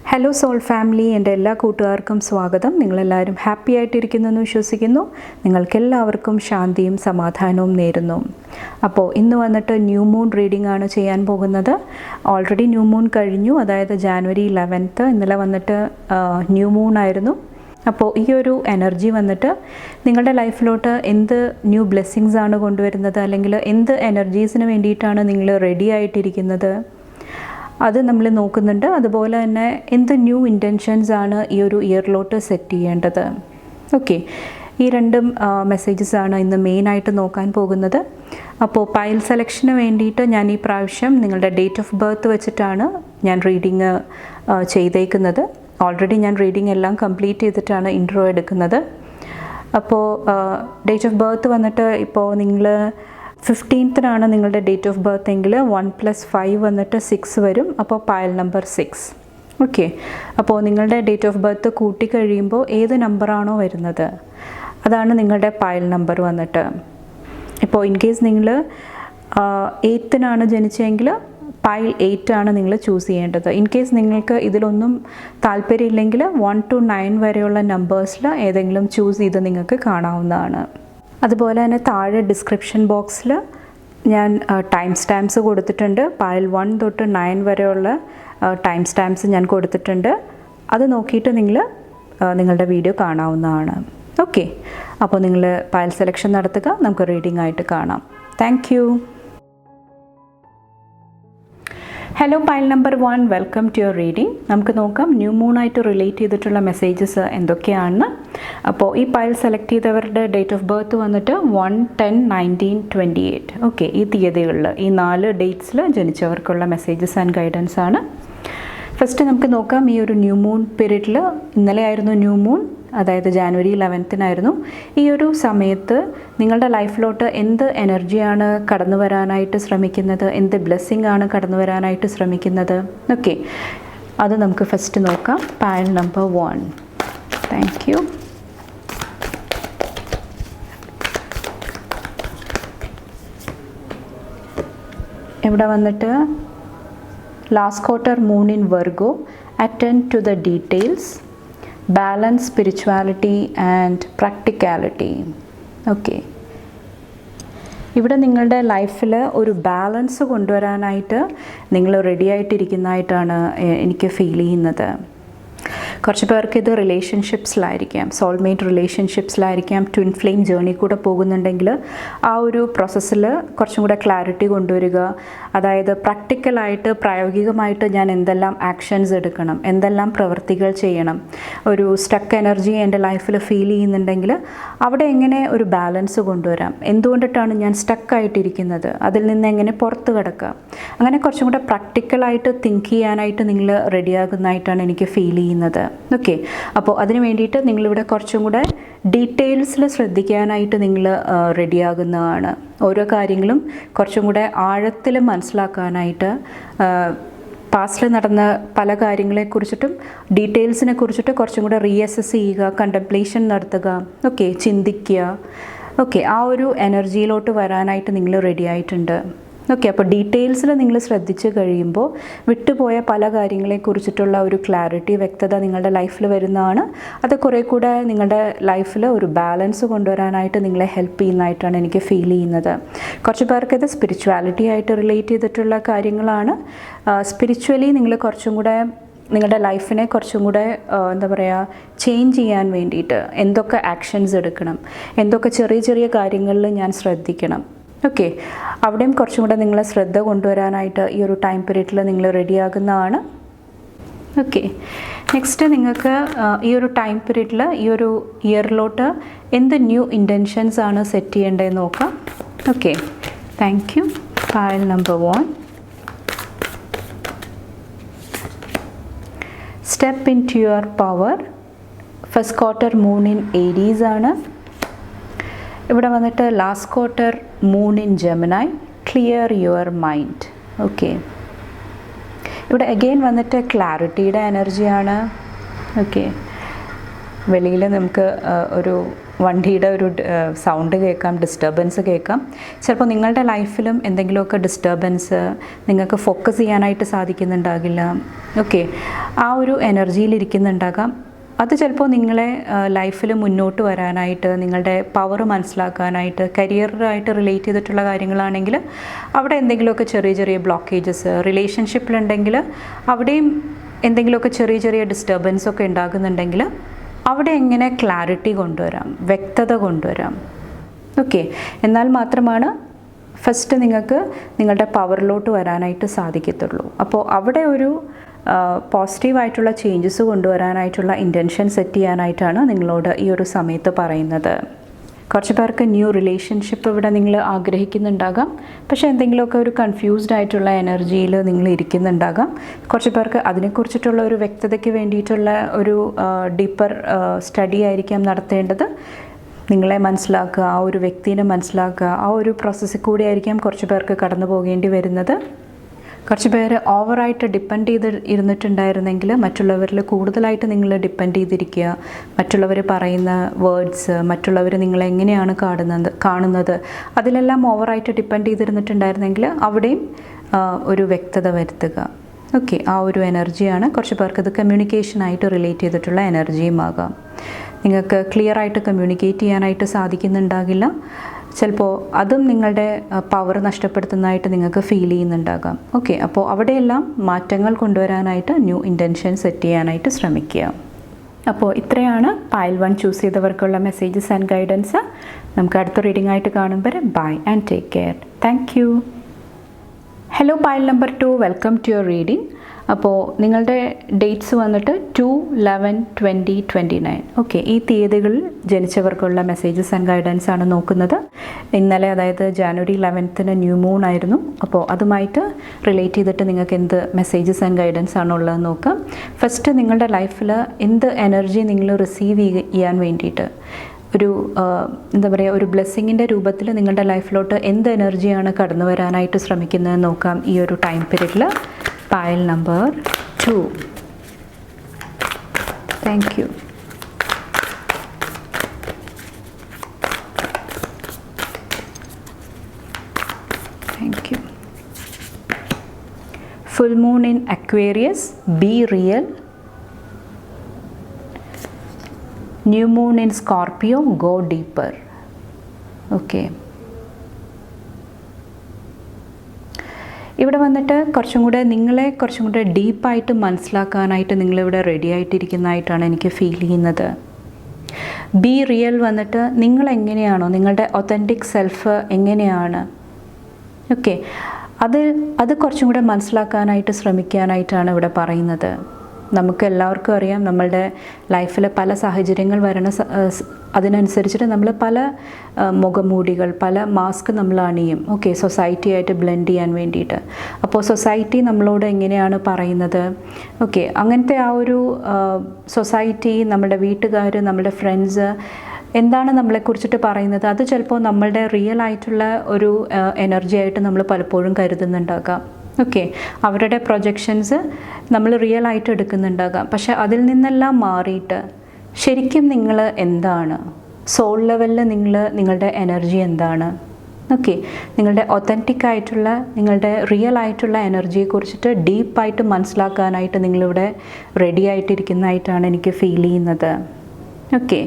Hello soul family, എൻ്റെ എല്ലാ കൂട്ടുകാർക്കും സ്വാഗതം. നിങ്ങളെല്ലാവരും ഹാപ്പി ആയിട്ടിരിക്കുന്നെന്ന് വിശ്വസിക്കുന്നു. നിങ്ങൾക്കെല്ലാവർക്കും ശാന്തിയും സമാധാനവും നേരുന്നു. അപ്പോൾ ഇന്ന് വന്നിട്ട് ന്യൂ മൂൺ റീഡിംഗ് ആണ് ചെയ്യാൻ പോകുന്നത്. ഓൾറെഡി ന്യൂ മൂൺ കഴിഞ്ഞു, അതായത് ജാനുവരി 11. ഇന്നലെ വന്നിട്ട് ന്യൂ മൂൺ ആയിരുന്നു. അപ്പോൾ ഈ ഒരു എനർജി വന്നിട്ട് നിങ്ങളുടെ ലൈഫിലോട്ട് എന്ത് ന്യൂ ബ്ലെസ്സിങ്സ് ആണ് കൊണ്ടുവരുന്നത്, അല്ലെങ്കിൽ എന്ത് എനർജീസിന് വേണ്ടിയിട്ടാണ് നിങ്ങൾ റെഡി ആയിട്ടിരിക്കുന്നത്, അത് നമ്മൾ നോക്കുന്നുണ്ട്. അതുപോലെ തന്നെ എന്ത് ന്യൂ ഇൻറ്റൻഷൻസ് ആണ് ഈ ഒരു ഇയറിലോട്ട് സെറ്റ് ചെയ്യേണ്ടത്. ഓക്കെ, ഈ രണ്ടും മെസ്സേജസ് ആണ് ഇന്ന് മെയിനായിട്ട് നോക്കാൻ പോകുന്നത്. അപ്പോൾ പൈൽ സെലക്ഷന് വേണ്ടിയിട്ട് ഞാൻ ഈ പ്രാവശ്യം നിങ്ങളുടെ ഡേറ്റ് ഓഫ് ബർത്ത് വെച്ചിട്ടാണ് ഞാൻ റീഡിങ് ചെയ്തേക്കുന്നത്. ഓൾറെഡി ഞാൻ റീഡിങ് എല്ലാം കംപ്ലീറ്റ് ചെയ്തിട്ടാണ് ഇൻട്രോ എടുക്കുന്നത്. അപ്പോൾ ഡേറ്റ് ഓഫ് ബർത്ത് വന്നിട്ട് ഇപ്പോൾ നിങ്ങൾ 15th നിങ്ങളുടെ ഡേറ്റ് ഓഫ് ബർത്ത് എങ്കിൽ 1 + 5 വന്നിട്ട് 6 വരും. അപ്പോൾ പൈൽ നമ്പർ 6. ഓക്കെ, അപ്പോൾ നിങ്ങളുടെ ഡേറ്റ് ഓഫ് ബർത്ത് കൂട്ടിക്കഴിയുമ്പോൾ ഏത് നമ്പറാണോ വരുന്നത് അതാണ് നിങ്ങളുടെ പൈൽ നമ്പർ വന്നിട്ട്. ഇപ്പോൾ ഇൻ കേസ് നിങ്ങൾ 8th ജനിച്ചെങ്കിൽ പൈൽ 8 ആണ് നിങ്ങൾ ചൂസ് ചെയ്യേണ്ടത്. ഇൻ കേസ് നിങ്ങൾക്ക് ഇതിലൊന്നും താല്പര്യമില്ലെങ്കിൽ 1 to 9 വരെയുള്ള നമ്പേഴ്സിൽ ഏതെങ്കിലും ചൂസ് ചെയ്ത് നിങ്ങൾക്ക് കാണാവുന്നതാണ്. അതുപോലെ തന്നെ താഴെ ഡിസ്ക്രിപ്ഷൻ ബോക്സിൽ ഞാൻ ടൈം സ്റ്റാമ്പ്സ് കൊടുത്തിട്ടുണ്ട്. പൈൽ 1 തൊട്ട് 9 വരെയുള്ള ടൈം സ്റ്റാമ്പ്സ് ഞാൻ കൊടുത്തിട്ടുണ്ട്. അത് നോക്കിയിട്ട് നിങ്ങളുടെ വീഡിയോ കാണാവുന്നതാണ്. ഓക്കെ, അപ്പോൾ നിങ്ങൾ പൈൽ സെലക്ഷൻ നടത്തുക. നമുക്ക് റീഡിംഗ് ആയിട്ട് കാണാം. Thank you. Hello pile number 1, welcome to your reading. നമുക്ക് നോക്കാം ന്യൂ മൂണായിട്ട് റിലേറ്റ് ചെയ്തിട്ടുള്ള മെസ്സേജസ് എന്തൊക്കെയാണെന്ന്. അപ്പോൾ ഈ പൈൽ സെലക്ട് ചെയ്തവരുടെ ഡേറ്റ് ഓഫ് ബർത്ത് വന്നിട്ട് 1, 10, 19, 28. ഓക്കെ, ഈ തീയതികളിൽ ഈ 4 ഡേറ്റ്സിൽ ജനിച്ചവർക്കുള്ള മെസ്സേജസ് ആൻഡ് ഗൈഡൻസ് ആണ്. ഫസ്റ്റ് നമുക്ക് നോക്കാം ഈ ഒരു ന്യൂ മൂൺ പീരീഡിൽ. ഇന്നലെ ആയിരുന്നു ന്യൂ മൂൺ, അതായത് ജാനുവരി 11 ഈ ഒരു സമയത്ത് നിങ്ങളുടെ ലൈഫിലോട്ട് എന്ത് എനർജിയാണ് കടന്നു വരാനായിട്ട് ശ്രമിക്കുന്നത്, എന്ത് ബ്ലെസ്സിങ് ആണ് കടന്നു വരാനായിട്ട് ശ്രമിക്കുന്നത്. ഓക്കെ, അത് നമുക്ക് ഫസ്റ്റ് നോക്കാം. Pile number 1. Thank you. ഇവിടെ വന്നിട്ട് last quarter moon in Virgo, attend to the details, balance, spirituality and practicality. Okay, ഇവിടെ നിങ്ങളുടെ ലൈഫിൽ ഒരു ബാലൻസ് കൊണ്ടുവരാനായിട്ട് നിങ്ങൾ റെഡി ആയിട്ടിരിക്കുന്നതായിട്ടാണ് എനിക്ക് ഫീൽ ചെയ്യുന്നത്. കുറച്ച് പേർക്ക് ഇത് റിലേഷൻഷിപ്സിലായിരിക്കാം, സോൾമേറ്റ് റിലേഷൻഷിപ്സിലായിരിക്കാം. ട്വിൻ ഫ്ലെയിം ജേർണി കൂടെ പോകുന്നുണ്ടെങ്കിൽ ആ ഒരു പ്രോസസ്സിൽ കുറച്ചും കൂടെ ക്ലാരിറ്റി കൊണ്ടുവരിക. അതായത് പ്രാക്ടിക്കലായിട്ട്, പ്രായോഗികമായിട്ട് ഞാൻ എന്തെല്ലാം ആക്ഷൻസ് എടുക്കണം, എന്തെല്ലാം പ്രവൃത്തികൾ ചെയ്യണം. ഒരു സ്റ്റക്ക് എനർജി എൻ്റെ ലൈഫിൽ ഫീൽ ചെയ്യുന്നുണ്ടെങ്കിൽ അവിടെ എങ്ങനെ ഒരു ബാലൻസ് കൊണ്ടുവരാം, എന്തുകൊണ്ടിട്ടാണ് ഞാൻ സ്റ്റക്കായിട്ടിരിക്കുന്നത്, അതിൽ നിന്ന് എങ്ങനെ പുറത്ത് കിടക്കാം, അങ്ങനെ കുറച്ചും കൂടെ പ്രാക്ടിക്കലായിട്ട് തിങ്ക് ചെയ്യാനായിട്ട് നിങ്ങൾ റെഡിയാകുന്നതായിട്ടാണ് എനിക്ക് ഫീൽ ചെയ്യുന്നത്. ഓക്കെ, അപ്പോൾ അതിന് വേണ്ടിയിട്ട് നിങ്ങളിവിടെ കുറച്ചും കൂടെ ഡീറ്റെയിൽസിൽ ശ്രദ്ധിക്കാനായിട്ട് നിങ്ങൾ റെഡിയാകുന്നതാണ്. ഓരോ കാര്യങ്ങളും കുറച്ചും കൂടെ ആഴത്തിൽ മനസ്സിലാക്കാനായിട്ട്, പാസ്റ്റിൽ നടന്ന പല കാര്യങ്ങളെക്കുറിച്ചിട്ടും ഡീറ്റെയിൽസിനെ കുറിച്ചിട്ട് കുറച്ചും കൂടെ റീഅസസ് ചെയ്യുക, കണ്ടംപ്ലേഷൻ നടത്തുക. ഓക്കെ, ചിന്തിക്കുക. ഓക്കെ, ആ ഒരു എനർജിയിലോട്ട് വരാനായിട്ട് നിങ്ങൾ റെഡി ആയിട്ടുണ്ട്. ഓക്കെ, അപ്പോൾ ഡീറ്റെയിൽസിൽ നിങ്ങൾ ശ്രദ്ധിച്ച് കഴിയുമ്പോൾ വിട്ടുപോയ പല കാര്യങ്ങളെക്കുറിച്ചിട്ടുള്ള ഒരു ക്ലാരിറ്റി, വ്യക്തത നിങ്ങളുടെ ലൈഫിൽ വരുന്നതാണ്. അത് കുറേ കൂടെ നിങ്ങളുടെ ലൈഫിൽ ഒരു ബാലൻസ് കൊണ്ടുവരാനായിട്ട് നിങ്ങളെ ഹെൽപ്പ് ചെയ്യുന്നതായിട്ടാണ് എനിക്ക് ഫീൽ ചെയ്യുന്നത്. കുറച്ച് പേർക്ക് ഇത് സ്പിരിച്വാലിറ്റി ആയിട്ട് റിലേറ്റ് ചെയ്തിട്ടുള്ള കാര്യങ്ങളാണ്. സ്പിരിച്വലി നിങ്ങൾ കുറച്ചും കൂടെ നിങ്ങളുടെ ലൈഫിനെ കുറച്ചും കൂടെ എന്താ പറയുക, ചേഞ്ച് ചെയ്യാൻ വേണ്ടിയിട്ട് എന്തൊക്കെ ആക്ഷൻസ് എടുക്കണം, എന്തൊക്കെ ചെറിയ ചെറിയ കാര്യങ്ങളിൽ ഞാൻ ശ്രദ്ധിക്കണം. ഓക്കെ, അവിടെയും കുറച്ചും കൂടെ നിങ്ങളെ ശ്രദ്ധ കൊണ്ടുവരാനായിട്ട് ഈ ഒരു ടൈം പീരീഡിൽ നിങ്ങൾ റെഡിയാകുന്നതാണ്. ഓക്കെ, നെക്സ്റ്റ് നിങ്ങൾക്ക് ഈ ഒരു ടൈം പീരീഡിൽ, ഈ ഒരു ഇയറിലോട്ട് എന്ത് ന്യൂ ഇൻറ്റൻഷൻസ് ആണ് സെറ്റ് ചെയ്യേണ്ടതെന്ന് നോക്കാം. Okay, thank you. Pile number 1. Step into your power. First quarter moon in Aries ആണ്. ഇവിടെ വന്നിട്ട് last quarter moon in Gemini, clear your mind. Okay, ഇവിടെ അഗെയിൻ വന്നിട്ട് ക്ലാരിറ്റിയുടെ എനർജിയാണ്. ഓക്കെ, വെളിയിൽ നമുക്ക് ഒരു വണ്ടിയുടെ ഒരു സൗണ്ട് കേൾക്കാം, ഡിസ്റ്റർബൻസ് കേൾക്കാം. ചിലപ്പോൾ നിങ്ങളുടെ ലൈഫിലും എന്തെങ്കിലുമൊക്കെ ഡിസ്റ്റർബൻസ്, നിങ്ങൾക്ക് ഫോക്കസ് ചെയ്യാനായിട്ട് സാധിക്കുന്നുണ്ടാകില്ല. ഓക്കെ, ആ ഒരു എനർജിയിലിരിക്കുന്നുണ്ടാകാം. അത് ചിലപ്പോൾ നിങ്ങളെ ലൈഫിൽ മുന്നോട്ട് വരാനായിട്ട്, നിങ്ങളുടെ പവർ മനസ്സിലാക്കാനായിട്ട്, കരിയറായിട്ട് റിലേറ്റ് ചെയ്തിട്ടുള്ള കാര്യങ്ങളാണെങ്കിൽ അവിടെ എന്തെങ്കിലുമൊക്കെ ചെറിയ ചെറിയ ബ്ലോക്കേജസ്, റിലേഷൻഷിപ്പിലുണ്ടെങ്കിൽ അവിടെയും എന്തെങ്കിലുമൊക്കെ ചെറിയ ചെറിയ ഡിസ്റ്റർബൻസ് ഒക്കെ ഉണ്ടാകുന്നുണ്ടെങ്കിൽ അവിടെ എങ്ങനെ ക്ലാരിറ്റി കൊണ്ടുവരാം, വ്യക്തത കൊണ്ടുവരാം. ഓക്കെ, എന്നാൽ മാത്രമാണ് ഫസ്റ്റ് നിങ്ങൾക്ക് നിങ്ങളുടെ പവറിലോട്ട് വരാനായിട്ട് സാധിക്കത്തുള്ളൂ. അപ്പോൾ അവിടെ ഒരു പോസിറ്റീവായിട്ടുള്ള ചേഞ്ചസ് കൊണ്ടുവരാനായിട്ടുള്ള ഇൻറ്റൻഷൻ സെറ്റ് ചെയ്യാനായിട്ടാണ് നിങ്ങളോട് ഈ ഒരു സമയത്ത് പറയുന്നത്. കുറച്ച് പേർക്ക് ന്യൂ റിലേഷൻഷിപ്പ് ഇവിടെ നിങ്ങൾ ആഗ്രഹിക്കുന്നുണ്ടാകാം, പക്ഷേ എന്തെങ്കിലുമൊക്കെ ഒരു കൺഫ്യൂസ്ഡ് ആയിട്ടുള്ള എനർജിയിൽ നിങ്ങൾ ഇരിക്കുന്നുണ്ടാകാം. കുറച്ച് പേർക്ക് അതിനെക്കുറിച്ചിട്ടുള്ള ഒരു വ്യക്തതയ്ക്ക് വേണ്ടിയിട്ടുള്ള ഒരു ഡീപ്പർ സ്റ്റഡി ആയിരിക്കാം നടത്തേണ്ടത്. നിങ്ങളെ മനസ്സിലാക്കുക, ആ ഒരു വ്യക്തിനെ മനസ്സിലാക്കുക, ആ ഒരു പ്രോസസ്സിൽ കൂടി ആയിരിക്കാം കുറച്ച് പേർക്ക് കടന്നു പോകേണ്ടി വരുന്നത്. കുറച്ച് പേര് ഓവറായിട്ട് ഡിപ്പെൻഡ് ചെയ്ത് ഇരുന്നിട്ടുണ്ടായിരുന്നെങ്കിൽ മറ്റുള്ളവരിൽ കൂടുതലായിട്ട് നിങ്ങൾ ഡിപ്പെൻഡ് ചെയ്തിരിക്കുക. മറ്റുള്ളവർ പറയുന്ന വേർഡ്സ്, മറ്റുള്ളവർ നിങ്ങളെങ്ങനെയാണ് കാണുന്നത് അതിലെല്ലാം ഓവറായിട്ട് ഡിപ്പെൻഡ് ചെയ്തിരുന്നിട്ടുണ്ടായിരുന്നെങ്കിൽ അവിടെയും ഒരു വ്യക്തത വരുത്തുക. ഓക്കെ, ആ ഒരു എനർജിയാണ്. കുറച്ച് പേർക്ക് ഇത് കമ്മ്യൂണിക്കേഷനായിട്ട് റിലേറ്റ് ചെയ്തിട്ടുള്ള എനർജിയും ആകാം. നിങ്ങൾക്ക് ക്ലിയറായിട്ട് കമ്മ്യൂണിക്കേറ്റ് ചെയ്യാനായിട്ട് സാധിക്കുന്നുണ്ടാകില്ല. ചിലപ്പോൾ അതും നിങ്ങളുടെ പവർ നഷ്ടപ്പെടുത്തുന്നതായിട്ട് നിങ്ങൾക്ക് ഫീൽ ചെയ്യുന്നുണ്ടാകാം. ഓക്കെ, അപ്പോൾ അവിടെയെല്ലാം മാറ്റങ്ങൾ കൊണ്ടുവരാനായിട്ട് ന്യൂ ഇൻറ്റൻഷൻ സെറ്റ് ചെയ്യാനായിട്ട് ശ്രമിക്കുക. അപ്പോൾ ഇത്രയാണ് പൈൽ 1 ചൂസ് ചെയ്തവർക്കുള്ള മെസ്സേജസ് ആൻഡ് ഗൈഡൻസ്. നമുക്ക് അടുത്ത റീഡിംഗ് ആയിട്ട് കാണുമ്പോൾ bye and take care. Thank you. Hello pile number 2, welcome to your reading. അപ്പോൾ നിങ്ങളുടെ ഡേറ്റ്സ് വന്നിട്ട് 2/11/2029. ഓക്കെ, ഈ തീയതികളിൽ ജനിച്ചവർക്കുള്ള മെസ്സേജസ് ആൻഡ് ഗൈഡൻസ് ആണ് നോക്കുന്നത്. ഇന്നലെ, അതായത് ജാനുവരി 11 ന്യൂ മൂൺ ആയിരുന്നു. അപ്പോൾ അതുമായിട്ട് റിലേറ്റ് ചെയ്തിട്ട് നിങ്ങൾക്ക് എന്ത് മെസ്സേജസ് ആൻഡ് ഗൈഡൻസ് ആണുള്ളതെന്ന് നോക്കാം. ഫസ്റ്റ്, നിങ്ങളുടെ ലൈഫിൽ എന്ത് എനർജി നിങ്ങൾ റിസീവ് ചെയ്യാൻ വേണ്ടിയിട്ട് ഒരു എന്താ പറയുക, ഒരു ബ്ലെസ്സിങ്ങിൻ്റെ രൂപത്തിൽ നിങ്ങളുടെ ലൈഫിലോട്ട് എന്ത് എനർജിയാണ് കടന്നു വരാനായിട്ട് ശ്രമിക്കുന്നതെന്ന് നോക്കാം ഈ ഒരു ടൈം പീരീഡിൽ. Pile number 2. Thank you. Thank you. Full moon in Aquarius, be real. New moon in Scorpio, go deeper. Okay. ഇവിടെ വന്നിട്ട് നിങ്ങളെ കുറച്ചും കൂടെ ഡീപ്പായിട്ട് മനസ്സിലാക്കാനായിട്ട് നിങ്ങളിവിടെ റെഡി ആയിട്ടിരിക്കുന്നതായിട്ടാണ് എനിക്ക് ഫീൽ ചെയ്യുന്നത്. ബി റിയൽ വന്നിട്ട് നിങ്ങളെങ്ങനെയാണോ, നിങ്ങളുടെ ഒത്തൻറ്റിക് സെൽഫ് എങ്ങനെയാണ്, ഓക്കെ, അത് കുറച്ചും കൂടെ മനസ്സിലാക്കാനായിട്ട് ശ്രമിക്കാനായിട്ടാണ് ഇവിടെ പറയുന്നത്. നമുക്ക് എല്ലാവർക്കും അറിയാം, നമ്മളുടെ ലൈഫിൽ പല സാഹചര്യങ്ങൾ അതിനനുസരിച്ചിട്ട് നമ്മൾ പല മുഖമൂടികൾ, പല മാസ്ക് നമ്മൾ അണിയും. ഓക്കെ, സൊസൈറ്റിയായിട്ട് ബ്ലെൻഡ് ചെയ്യാൻ വേണ്ടിയിട്ട്. അപ്പോൾ സൊസൈറ്റി നമ്മളോട് എങ്ങനെയാണ് പറയുന്നത്, ഓക്കെ, അങ്ങനത്തെ ആ ഒരു സൊസൈറ്റി, നമ്മുടെ വീട്ടുകാർ, നമ്മുടെ ഫ്രണ്ട്സ് എന്താണ് നമ്മളെക്കുറിച്ചിട്ട് പറയുന്നത്, അത് ചിലപ്പോൾ നമ്മളുടെ റിയൽ ആയിട്ടുള്ള ഒരു എനർജി ആയിട്ട് നമ്മൾ പലപ്പോഴും കരുതുന്നുണ്ടാകാം. ഓക്കെ, അവരുടെ പ്രൊജക്ഷൻസ് നമ്മൾ റിയൽ ആയിട്ട് എടുക്കുന്നുണ്ടാകാം. പക്ഷെ അതിൽ നിന്നെല്ലാം മാറിയിട്ട് ശരിക്കും നിങ്ങൾ എന്താണ്, സോൾ ലെവലിൽ നിങ്ങളുടെ എനർജി എന്താണ്, ഓക്കെ, നിങ്ങളുടെ ഒത്തൻറ്റിക് ആയിട്ടുള്ള, നിങ്ങളുടെ റിയൽ ആയിട്ടുള്ള എനർജിയെക്കുറിച്ചിട്ട് ഡീപ്പായിട്ട് മനസ്സിലാക്കാനായിട്ട് നിങ്ങളിവിടെ റെഡി ആയിട്ടിരിക്കുന്നതായിട്ടാണ് എനിക്ക് ഫീൽ ചെയ്യുന്നത്. ഓക്കെ,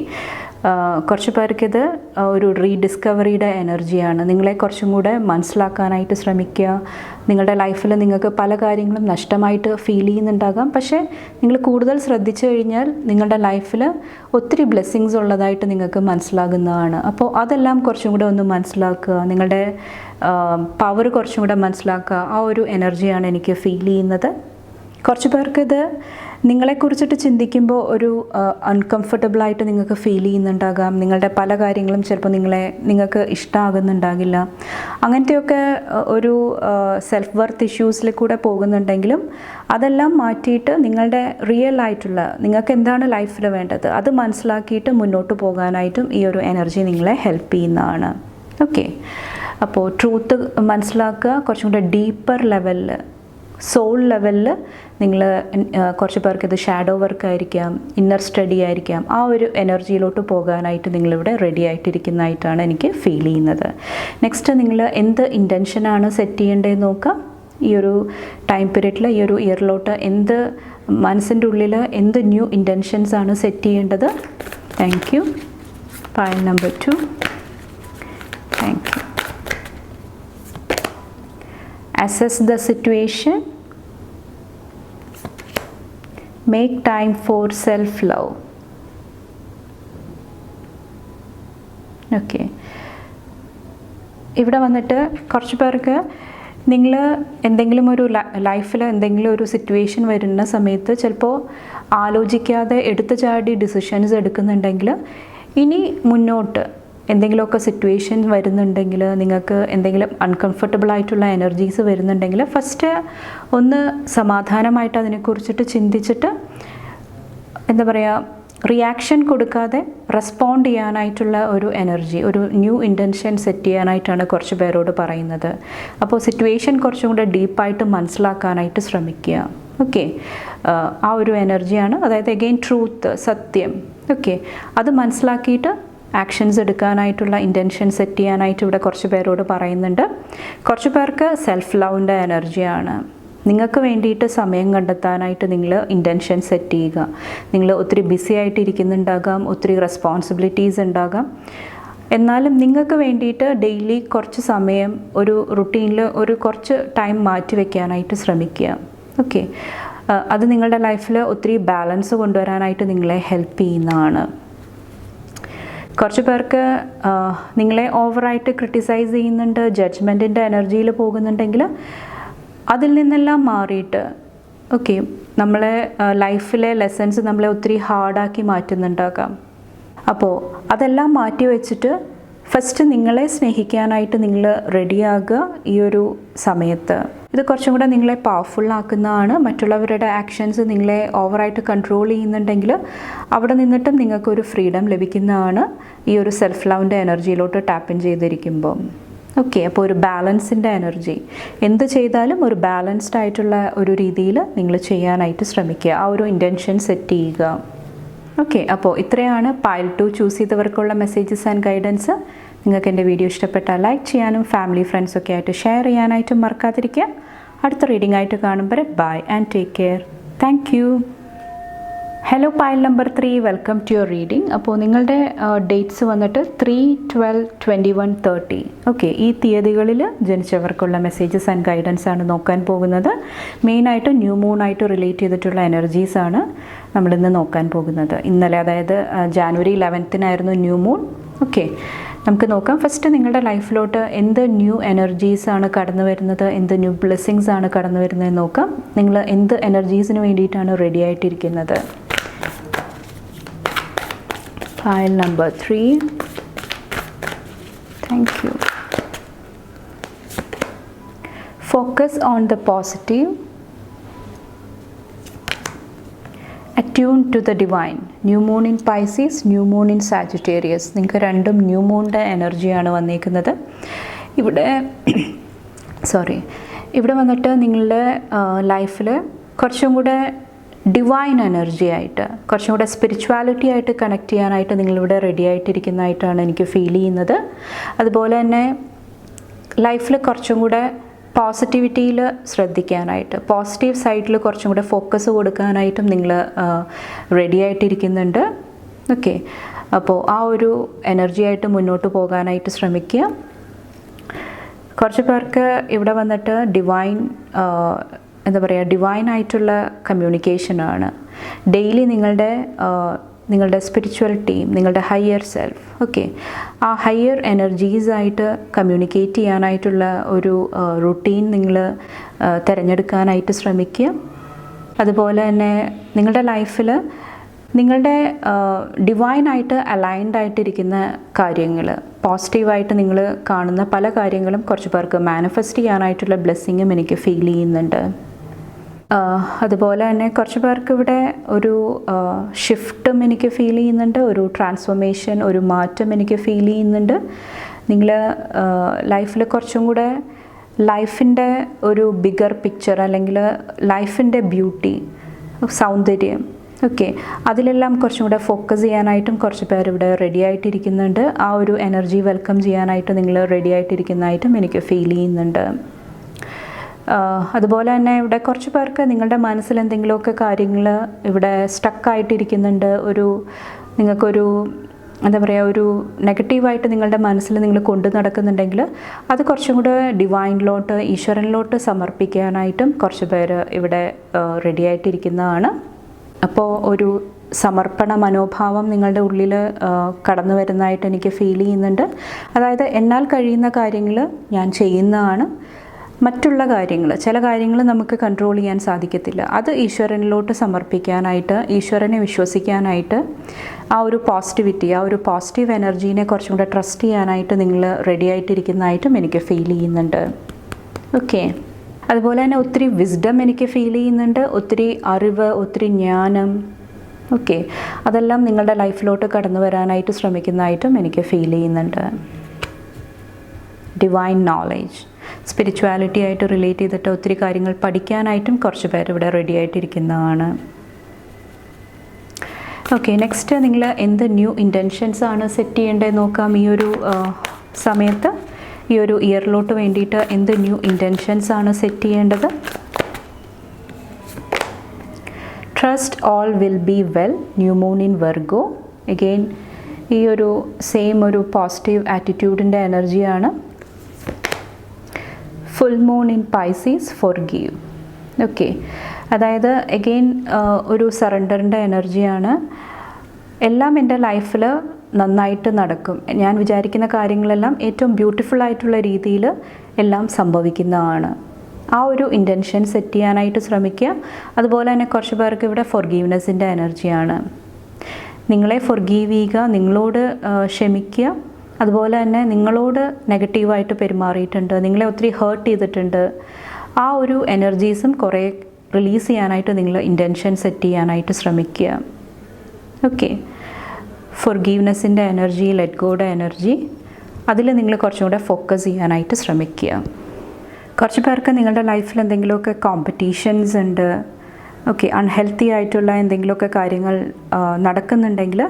കുറച്ച് പേർക്കിത് ഒരു റീഡിസ്കവറിയുടെ എനർജിയാണ്. നിങ്ങളെ കുറച്ചും കൂടെ മനസ്സിലാക്കാനായിട്ട് ശ്രമിക്കുക. നിങ്ങളുടെ ലൈഫിൽ നിങ്ങൾക്ക് പല കാര്യങ്ങളും നഷ്ടമായിട്ട് ഫീൽ ചെയ്യുന്നുണ്ടാകാം. പക്ഷേ നിങ്ങൾ കൂടുതൽ ശ്രദ്ധിച്ചു കഴിഞ്ഞാൽ നിങ്ങളുടെ ലൈഫിൽ ഒത്തിരി ബ്ലെസ്സിങ്സ് ഉള്ളതായിട്ട് നിങ്ങൾക്ക് മനസ്സിലാകുന്നതാണ്. അപ്പോൾ അതെല്ലാം കുറച്ചും കൂടെ ഒന്ന് മനസ്സിലാക്കുക. നിങ്ങളുടെ പവർ കുറച്ചും കൂടെ മനസ്സിലാക്കുക. ആ ഒരു എനർജിയാണ് എനിക്ക് ഫീൽ ചെയ്യുന്നത്. കുറച്ച് പേർക്കിത് നിങ്ങളെക്കുറിച്ചിട്ട് ചിന്തിക്കുമ്പോൾ ഒരു അൺകംഫർട്ടബിളായിട്ട് നിങ്ങൾക്ക് ഫീൽ ചെയ്യുന്നുണ്ടാകാം. നിങ്ങളുടെ പല കാര്യങ്ങളും ചിലപ്പോൾ നിങ്ങൾക്ക് ഇഷ്ടമാകുന്നുണ്ടാകില്ല. അങ്ങനത്തെയൊക്കെ ഒരു സെൽഫ് വർത്ത് ഇഷ്യൂസിൽ കൂടെ പോകുന്നുണ്ടെങ്കിലും അതെല്ലാം മാറ്റിയിട്ട് നിങ്ങളുടെ റിയൽ ആയിട്ടുള്ള നിങ്ങൾക്ക് എന്താണ് ലൈഫിൽ വേണ്ടത് അത് മനസ്സിലാക്കിയിട്ട് മുന്നോട്ട് പോകാനായിട്ടും ഈ ഒരു എനർജി നിങ്ങളെ ഹെൽപ്പ് ചെയ്യുന്നതാണ്. ഓക്കെ, അപ്പോൾ ട്രൂത്ത് മനസ്സിലാക്കുക. കുറച്ചും കൂടെ ഡീപ്പർ ലെവലിൽ സോൾ ലെവലിൽ നിങ്ങൾ കുറച്ച് പേർക്ക് ഇത് ഷാഡോ വർക്ക് ആയിരിക്കാം, ഇന്നർ സ്റ്റഡി ആയിരിക്കാം, ആ ഒരു എനർജിയിലോട്ട് പോകാനായിട്ട് നിങ്ങളിവിടെ റെഡി ആയിട്ടിരിക്കുന്നതായിട്ടാണ് എനിക്ക് ഫീൽ ചെയ്യുന്നത്. നെക്സ്റ്റ് നിങ്ങൾ എന്ത് ഇൻറ്റൻഷനാണ് സെറ്റ് ചെയ്യേണ്ടതെന്ന് നോക്കാം. ഈ ഒരു ടൈം പീരീഡിൽ, ഈ ഒരു ഇയറിലോട്ട് എന്ത് മനസ്സിൻ്റെ ഉള്ളിൽ എന്ത് ന്യൂ ഇൻറ്റൻഷൻസ് ആണ് സെറ്റ് ചെയ്യേണ്ടത്. Thank you. Pile number 2. Thank you. Assess the situation. Make time for self-love. Okay, ഇവിടെ വന്നിട്ട് കുറച്ച് പേർക്ക് നിങ്ങൾ എന്തെങ്കിലും ഒരു ലൈഫിൽ എന്തെങ്കിലും ഒരു സിറ്റുവേഷൻ വരുന്ന സമയത്ത് ചിലപ്പോൾ ആലോചിക്കാതെ എടുത്തു ചാടി ഡിസിഷൻസ് എടുക്കുന്നുണ്ടെങ്കിൽ, ഇനി മുന്നോട്ട് എന്തെങ്കിലുമൊക്കെ സിറ്റുവേഷൻ വരുന്നുണ്ടെങ്കിൽ, നിങ്ങൾക്ക് എന്തെങ്കിലും അൺകംഫർട്ടബിൾ ആയിട്ടുള്ള എനർജീസ് വരുന്നുണ്ടെങ്കിൽ, ഫസ്റ്റ് ഒന്ന് സമാധാനമായിട്ട് അതിനെക്കുറിച്ചിട്ട് ചിന്തിച്ചിട്ട് എന്താ പറയുക, റിയാക്ഷൻ കൊടുക്കാതെ റെസ്പോണ്ട് ചെയ്യാനായിട്ടുള്ള ഒരു എനർജി, ഒരു ന്യൂ ഇൻറ്റൻഷൻ സെറ്റ് ചെയ്യാനായിട്ടാണ് കുറച്ച് പേരോട് പറയുന്നത്. അപ്പോൾ സിറ്റുവേഷൻ കുറച്ചും കൂടെ ഡീപ്പായിട്ട് മനസ്സിലാക്കാനായിട്ട് ശ്രമിക്കുക. ഓക്കെ, ആ ഒരു എനർജിയാണ്, അതായത് അഗെയിൻ ട്രൂത്ത്, സത്യം. ഓക്കെ, അത് മനസ്സിലാക്കിയിട്ട് ആക്ഷൻസ് എടുക്കാനായിട്ടുള്ള ഇൻറ്റൻഷൻ സെറ്റ് ചെയ്യാനായിട്ട് ഇവിടെ കുറച്ച് പേരോട് പറയുന്നുണ്ട്. കുറച്ച് പേർക്ക് സെൽഫ് ലവിൻ്റെ എനർജിയാണ്. നിങ്ങൾക്ക് വേണ്ടിയിട്ട് സമയം കണ്ടെത്താനായിട്ട് നിങ്ങൾ ഇൻറ്റൻഷൻ സെറ്റ് ചെയ്യുക. നിങ്ങൾ ഒത്തിരി ബിസി ആയിട്ട് ഇരിക്കുന്നുണ്ടാകാം, ഒത്തിരി റെസ്പോൺസിബിലിറ്റീസ് ഉണ്ടാകാം. എന്നാലും നിങ്ങൾക്ക് വേണ്ടിയിട്ട് ഡെയിലി കുറച്ച് സമയം ഒരു റുട്ടീനിൽ ഒരു കുറച്ച് ടൈം മാറ്റി വയ്ക്കാനായിട്ട് ശ്രമിക്കുക. ഓക്കെ, അത് നിങ്ങളുടെ ലൈഫിൽ ഒത്തിരി ബാലൻസ് കൊണ്ടുവരാനായിട്ട് നിങ്ങളെ ഹെൽപ്പ് ചെയ്യുന്നതാണ്. കുറച്ച് പേർക്ക് നിങ്ങളെ ഓവറായിട്ട് ക്രിട്ടിസൈസ് ചെയ്യുന്നുണ്ട്, ജഡ്ജ്മെൻറ്റിൻ്റെ എനർജിയിൽ പോകുന്നുണ്ടെങ്കിൽ അതിൽ നിന്നെല്ലാം മാറിയിട്ട്, ഓക്കെ, നമ്മളെ ലൈഫിലെ ലെസൺസ് നമ്മളെ ഒത്തിരി ഹാർഡാക്കി മാറ്റുന്നുണ്ടാകാം. അപ്പോൾ അതെല്ലാം മാറ്റി വെച്ചിട്ട് ഫസ്റ്റ് നിങ്ങളെ സ്നേഹിക്കാനായിട്ട് നിങ്ങൾ റെഡിയാകുക ഈ ഒരു സമയത്ത്. ഇത് കുറച്ചും കൂടെ നിങ്ങളെ പവർഫുള്ളാക്കുന്നതാണ്. മറ്റുള്ളവരുടെ ആക്ഷൻസ് നിങ്ങളെ ഓവറായിട്ട് കൺട്രോൾ ചെയ്യുന്നുണ്ടെങ്കിൽ അവിടെ നിന്നിട്ടും നിങ്ങൾക്കൊരു ഫ്രീഡം ലഭിക്കുന്നതാണ് ഈ ഒരു സെൽഫ് ലവിൻ്റെ എനർജിയിലോട്ട് ടാപ്പിൻ ചെയ്തിരിക്കുമ്പോൾ. ഓക്കെ, അപ്പോൾ ഒരു ബാലൻസിൻ്റെ എനർജി, എന്ത് ചെയ്താലും ഒരു ബാലൻസ്ഡ് ആയിട്ടുള്ള ഒരു രീതിയിൽ നിങ്ങൾ ചെയ്യാനായിട്ട് ശ്രമിക്കുക, ആ ഒരു ഇൻറ്റൻഷൻ സെറ്റ് ചെയ്യുക. ഓക്കെ, അപ്പോൾ ഇത്രയാണ് പൈൽ 2 ചൂസ് ചെയ്തവർക്കുള്ള മെസ്സേജസ് ആൻഡ് ഗൈഡൻസ്. നിങ്ങൾക്ക് എൻ്റെ വീഡിയോ ഇഷ്ടപ്പെട്ടാൽ ലൈക്ക് ചെയ്യാനും ഫാമിലി ഫ്രണ്ട്സൊക്കെ ആയിട്ട് ഷെയർ ചെയ്യാനായിട്ടും മറക്കാതിരിക്കുക. അടുത്ത റീഡിംഗ് ആയിട്ട് കാണുമ്പോൾ bye and take care. Thank you. Hello pile number 3, welcome to your reading. അപ്പോൾ നിങ്ങളുടെ ഡേറ്റ്സ് വന്നിട്ട് 3, 12, 21, 30. ഓക്കെ, ഈ തീയതികളിൽ ജനിച്ചവർക്കുള്ള മെസ്സേജസ് ആൻഡ് ഗൈഡൻസ് ആണ് നോക്കാൻ പോകുന്നത്. മെയിനായിട്ട് ന്യൂ മൂണായിട്ട് റിലേറ്റ് ചെയ്തിട്ടുള്ള എനർജീസാണ് നമ്മളിന്ന് നോക്കാൻ പോകുന്നത്. ഇന്നലെ, അതായത് ജാനുവരി 11 ന്യൂ മൂൺ. ഓക്കെ, നമുക്ക് നോക്കാം. ഫസ്റ്റ് നിങ്ങളുടെ ലൈഫിലോട്ട് എന്ത് ന്യൂ എനർജീസാണ് കടന്നു വരുന്നത്, എന്ത് ന്യൂ ബ്ലെസ്സിങ്സ് ആണ് കടന്നു വരുന്നതെന്ന് നോക്കാം. നിങ്ങൾ എന്ത് എനർജീസിന് വേണ്ടിയിട്ടാണ് ready ആയിട്ടിരിക്കുന്നത്. Pile number 3. Thank you. Focus on the positive. Attune to the divine. New moon in Pisces, new moon in Sagittarius. നിങ്ങൾക്ക് രണ്ടും ന്യൂ മൂണിൻ്റെ എനർജിയാണ് വന്നിരിക്കുന്നത്. ഇവിടെ വന്നിട്ട് നിങ്ങളുടെ ലൈഫിൽ കുറച്ചും കൂടെ ഡിവൈൻ എനർജി ആയിട്ട്, കുറച്ചും കൂടെ സ്പിരിച്വാലിറ്റി ആയിട്ട് കണക്ട് ചെയ്യാനായിട്ട് നിങ്ങളിവിടെ റെഡി ആയിട്ടിരിക്കുന്നതായിട്ടാണ് എനിക്ക് ഫീൽ ചെയ്യുന്നത്. അതുപോലെ തന്നെ ലൈഫിൽ കുറച്ചും കൂടെ പോസിറ്റിവിറ്റിയിൽ ശ്രദ്ധിക്കാനായിട്ട്, പോസിറ്റീവ് സൈഡിൽ കുറച്ചും കൂടെ ഫോക്കസ് കൊടുക്കാനായിട്ടും നിങ്ങൾ റെഡി ആയിട്ടിരിക്കുന്നുണ്ട്. ഓക്കെ, അപ്പോൾ ആ ഒരു എനർജി ആയിട്ട് മുന്നോട്ട് പോകാനായിട്ട് ശ്രമിക്കുക. കുറച്ച് പേർക്ക് ഇവിടെ വന്നിട്ട് ഡിവൈൻ എന്താ പറയുക, ഡിവൈൻ ആയിട്ടുള്ള കമ്മ്യൂണിക്കേഷനാണ്. ഡെയിലി നിങ്ങളുടെ സ്പിരിച്വൽ ടീം, നിങ്ങളുടെ ഹയർ സെൽഫ്, ഓക്കെ, ആ ഹയർ എനർജീസായിട്ട് കമ്മ്യൂണിക്കേറ്റ് ചെയ്യാനായിട്ടുള്ള ഒരു റുട്ടീൻ നിങ്ങൾ തിരഞ്ഞെടുക്കാനായിട്ട് ശ്രമിക്കുക. അതുപോലെ തന്നെ നിങ്ങളുടെ ലൈഫിൽ നിങ്ങളുടെ ഡിവൈനായിട്ട് അലൈൻഡ് ആയിട്ടിരിക്കുന്ന കാര്യങ്ങൾ, പോസിറ്റീവായിട്ട് നിങ്ങൾ കാണുന്ന പല കാര്യങ്ങളും കുറച്ച് പേർക്ക് മാനിഫെസ്റ്റ് ചെയ്യാനായിട്ടുള്ള ബ്ലെസ്സിങ്ങും എനിക്ക് ഫീൽ ചെയ്യുന്നുണ്ട്. അതുപോലെ തന്നെ കുറച്ച് പേർക്ക് ഇവിടെ ഒരു ഷിഫ്റ്റും എനിക്ക് ഫീൽ ചെയ്യുന്നുണ്ട്, ഒരു ട്രാൻസ്ഫോർമേഷൻ, ഒരു മാറ്റം എനിക്ക് ഫീൽ ചെയ്യുന്നുണ്ട്. നിങ്ങൾ ലൈഫിൽ കുറച്ചും കൂടെ ലൈഫിൻ്റെ ഒരു ബിഗർ പിക്ചർ അല്ലെങ്കിൽ ലൈഫിൻ്റെ ബ്യൂട്ടി, സൗന്ദര്യം, ഓക്കെ, അതിലെല്ലാം കുറച്ചും കൂടെ ഫോക്കസ് ചെയ്യാനായിട്ടും കുറച്ച് പേർ ഇവിടെ റെഡി ആയിട്ടിരിക്കുന്നുണ്ട്. ആ ഒരു എനർജി വെൽക്കം ചെയ്യാനായിട്ട് നിങ്ങൾ റെഡി ആയിട്ടിരിക്കുന്നതായിട്ടും എനിക്ക് ഫീൽ ചെയ്യുന്നുണ്ട്. അതുപോലെ തന്നെ ഇവിടെ കുറച്ച് പേർക്ക് നിങ്ങളുടെ മനസ്സിൽ എന്തെങ്കിലുമൊക്കെ കാര്യങ്ങൾ ഇവിടെ സ്റ്റക്കായിട്ടിരിക്കുന്നുണ്ട്. നിങ്ങൾക്കൊരു എന്താ പറയുക, ഒരു നെഗറ്റീവായിട്ട് നിങ്ങളുടെ മനസ്സിൽ നിങ്ങൾ കൊണ്ടു നടക്കുന്നുണ്ടെങ്കിൽ അത് കുറച്ചും കൂടെ ഡിവൈനിലോട്ട്, ഈശ്വരനിലോട്ട് സമർപ്പിക്കാനായിട്ടും കുറച്ച് പേര് ഇവിടെ റെഡി ആയിട്ടിരിക്കുന്നതാണ്. അപ്പോൾ ഒരു സമർപ്പണ മനോഭാവം നിങ്ങളുടെ ഉള്ളിൽ കടന്നു വരുന്നതായിട്ട് എനിക്ക് ഫീൽ ചെയ്യുന്നുണ്ട്. അതായത് എന്നാൽ കഴിയുന്ന കാര്യങ്ങൾ ഞാൻ ചെയ്യുന്നതാണ്. മറ്റുള്ള കാര്യങ്ങൾ, ചില കാര്യങ്ങൾ നമുക്ക് കൺട്രോൾ ചെയ്യാൻ സാധിക്കത്തില്ല. അത് ഈശ്വരനിലോട്ട് സമർപ്പിക്കാനായിട്ട്, ഈശ്വരനെ വിശ്വസിക്കാനായിട്ട്, ആ ഒരു പോസിറ്റിവിറ്റി, ആ ഒരു പോസിറ്റീവ് എനർജീനെ കുറച്ചും കൂടെ ട്രസ്റ്റ് ചെയ്യാനായിട്ട് നിങ്ങൾ റെഡി ആയിട്ടിരിക്കുന്നതായിട്ടും എനിക്ക് ഫീൽ ചെയ്യുന്നുണ്ട്. ഓക്കെ, അതുപോലെ തന്നെ ഒത്തിരി വിസ്ഡം എനിക്ക് ഫീൽ ചെയ്യുന്നുണ്ട്, ഒത്തിരി അറിവ്, ഒത്തിരി ജ്ഞാനം, ഓക്കെ, അതെല്ലാം നിങ്ങളുടെ ലൈഫിലോട്ട് കടന്നു വരാനായിട്ട് ശ്രമിക്കുന്നതായിട്ടും എനിക്ക് ഫീൽ ചെയ്യുന്നുണ്ട്. ഡിവൈൻ നോളേജ്, സ്പിരിച്വാലിറ്റി ആയിട്ട് റിലേറ്റ് ചെയ്തിട്ട് ഒത്തിരി കാര്യങ്ങൾ പഠിക്കാനായിട്ടും കുറച്ച് പേർ ഇവിടെ റെഡി ആയിട്ടിരിക്കുന്നതാണ്. ഓക്കെ, നെക്സ്റ്റ് നിങ്ങൾ എന്ത് ന്യൂ ഇൻറ്റൻഷൻസ് ആണ് സെറ്റ് ചെയ്യേണ്ടത് നോക്കാം. ഈ ഒരു സമയത്ത്, ഈ ഒരു ഇയറിലോട്ട് വേണ്ടിയിട്ട് എന്ത് ന്യൂ ഇൻറ്റൻഷൻസ് ആണ് സെറ്റ് ചെയ്യേണ്ടത്? Trust all will be well, new moon in Virgo. Again ഈ ഒരു സെയിം ഒരു പോസിറ്റീവ് ആറ്റിറ്റ്യൂഡിൻ്റെ എനർജിയാണ്. Full moon in Pisces, forgive. Okay, അതായത് അഗെയിൻ ഒരു സറണ്ടറിൻ്റെ എനർജിയാണ്. എല്ലാം എൻ്റെ ലൈഫിൽ നന്നായിട്ട് നടക്കും, ഞാൻ വിചാരിക്കുന്ന കാര്യങ്ങളെല്ലാം ഏറ്റവും ബ്യൂട്ടിഫുൾ ആയിട്ടുള്ള രീതിയിൽ എല്ലാം സംഭവിക്കുന്നതാണ്. ആ ഒരു ഇൻറ്റൻഷൻ സെറ്റ് ചെയ്യാനായിട്ട് ശ്രമിക്കുക. അതുപോലെ തന്നെ കുറച്ച് പേർക്ക് ഇവിടെ ഫോർഗീവ്നെസ്സിൻ്റെ എനർജിയാണ്. നിങ്ങളെ ഫോർഗീവ് ചെയ്യുക, നിങ്ങളോട് ക്ഷമിക്കുക. അതുപോലെ തന്നെ നിങ്ങളോട് നെഗറ്റീവായിട്ട് പെരുമാറിയിട്ടുണ്ട്, നിങ്ങളെ ഒത്തിരി ഹേർട്ട് ചെയ്തിട്ടുണ്ട്, ആ ഒരു എനർജീസും കുറേ റിലീസ് ചെയ്യാനായിട്ട് നിങ്ങൾ ഇൻറ്റൻഷൻ സെറ്റ് ചെയ്യാനായിട്ട് ശ്രമിക്കുക. ഓക്കെ, ഫോർഗീവ്നെസ്സിൻ്റെ എനർജി, ലെറ്റ് ഗോയുടെ എനർജി, അതിൽ നിങ്ങൾ കുറച്ചും കൂടെ ഫോക്കസ് ചെയ്യാനായിട്ട് ശ്രമിക്കുക. കുറച്ച് പേർക്ക് നിങ്ങളുടെ ലൈഫിൽ എന്തെങ്കിലുമൊക്കെ കോമ്പറ്റീഷൻസ് ഉണ്ട്, ഓക്കെ, അൺഹെൽത്തി ആയിട്ടുള്ള എന്തെങ്കിലുമൊക്കെ കാര്യങ്ങൾ നടക്കുന്നുണ്ടെങ്കിൽ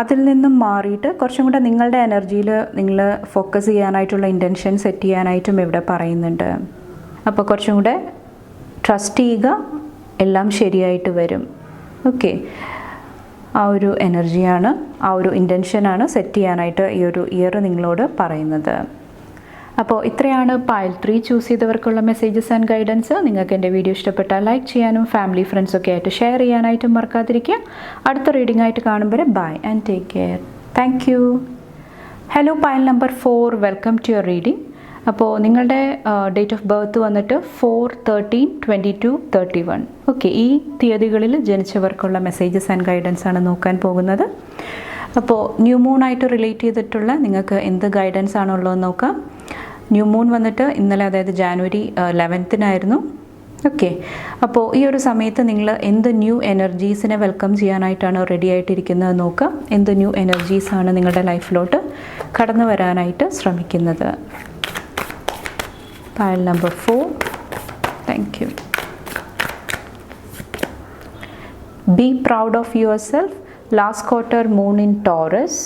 അതിൽ നിന്നും മാറിയിട്ട് കുറച്ചും കൂടെ നിങ്ങളുടെ എനർജിയിൽ നിങ്ങൾ ഫോക്കസ് ചെയ്യാനായിട്ടുള്ള ഇൻറ്റൻഷൻ സെറ്റ് ചെയ്യാനായിട്ടും ഇവിടെ പറയുന്നുണ്ട്. അപ്പോൾ കുറച്ചും കൂടെ ട്രസ്റ്റ് ചെയ്യുക, എല്ലാം ശരിയായിട്ട് വരും. ഓക്കെ, ആ ഒരു എനർജിയാണ്, ആ ഒരു ഇൻറ്റൻഷനാണ് സെറ്റ് ചെയ്യാനായിട്ട് ഈ ഒരു ഇയർ നിങ്ങളോട് പറയുന്നത്. അപ്പോൾ ഇത്രയാണ് പൈൽ 3 ചൂസ് ചെയ്തവർക്കുള്ള മെസ്സേജസ് ആൻഡ് ഗൈഡൻസ്. നിങ്ങൾക്ക് എൻ്റെ വീഡിയോ ഇഷ്ടപ്പെട്ടാൽ ലൈക്ക് ചെയ്യാനും ഫാമിലി ഫ്രണ്ട്സൊക്കെ ആയിട്ട് ഷെയർ ചെയ്യാനായിട്ടും മറക്കാതിരിക്കുക. അടുത്ത റീഡിംഗ് ആയിട്ട് കാണുമ്പോൾ bye and take care. Thank you. Hello pile number 4, welcome to your reading. അപ്പോൾ നിങ്ങളുടെ ഡേറ്റ് ഓഫ് ബർത്ത് വന്നിട്ട് 4/13/22/31. ഓക്കെ, ഈ തീയതികളിൽ ജനിച്ചവർക്കുള്ള മെസ്സേജസ് ആൻഡ് ഗൈഡൻസ് ആണ് നോക്കാൻ പോകുന്നത്. അപ്പോൾ ന്യൂ മൂൺ ആയിട്ട് റിലേറ്റ് ചെയ്തിട്ടുള്ള നിങ്ങൾക്ക് എന്ത് ഗൈഡൻസ് ആണുള്ളതെന്ന് നോക്കാം. ന്യൂ മൂൺ വന്നിട്ട് ഇന്നലെ, അതായത് ജാനുവരി 11-നായിരുന്നു. ഓക്കെ, അപ്പോൾ ഈ ഒരു സമയത്ത് നിങ്ങൾ എന്ത് ന്യൂ എനർജീസിനെ വെൽക്കം ചെയ്യാനായിട്ടാണ് റെഡി ആയിട്ടിരിക്കുന്നത് നോക്കാം. എന്ത് ന്യൂ എനർജീസാണ് നിങ്ങളുടെ ലൈഫിലോട്ട് കടന്നു വരാനായിട്ട് ശ്രമിക്കുന്നത്. Pile number 4. Thank you. Be proud of your self. Last quarter moon in Taurus,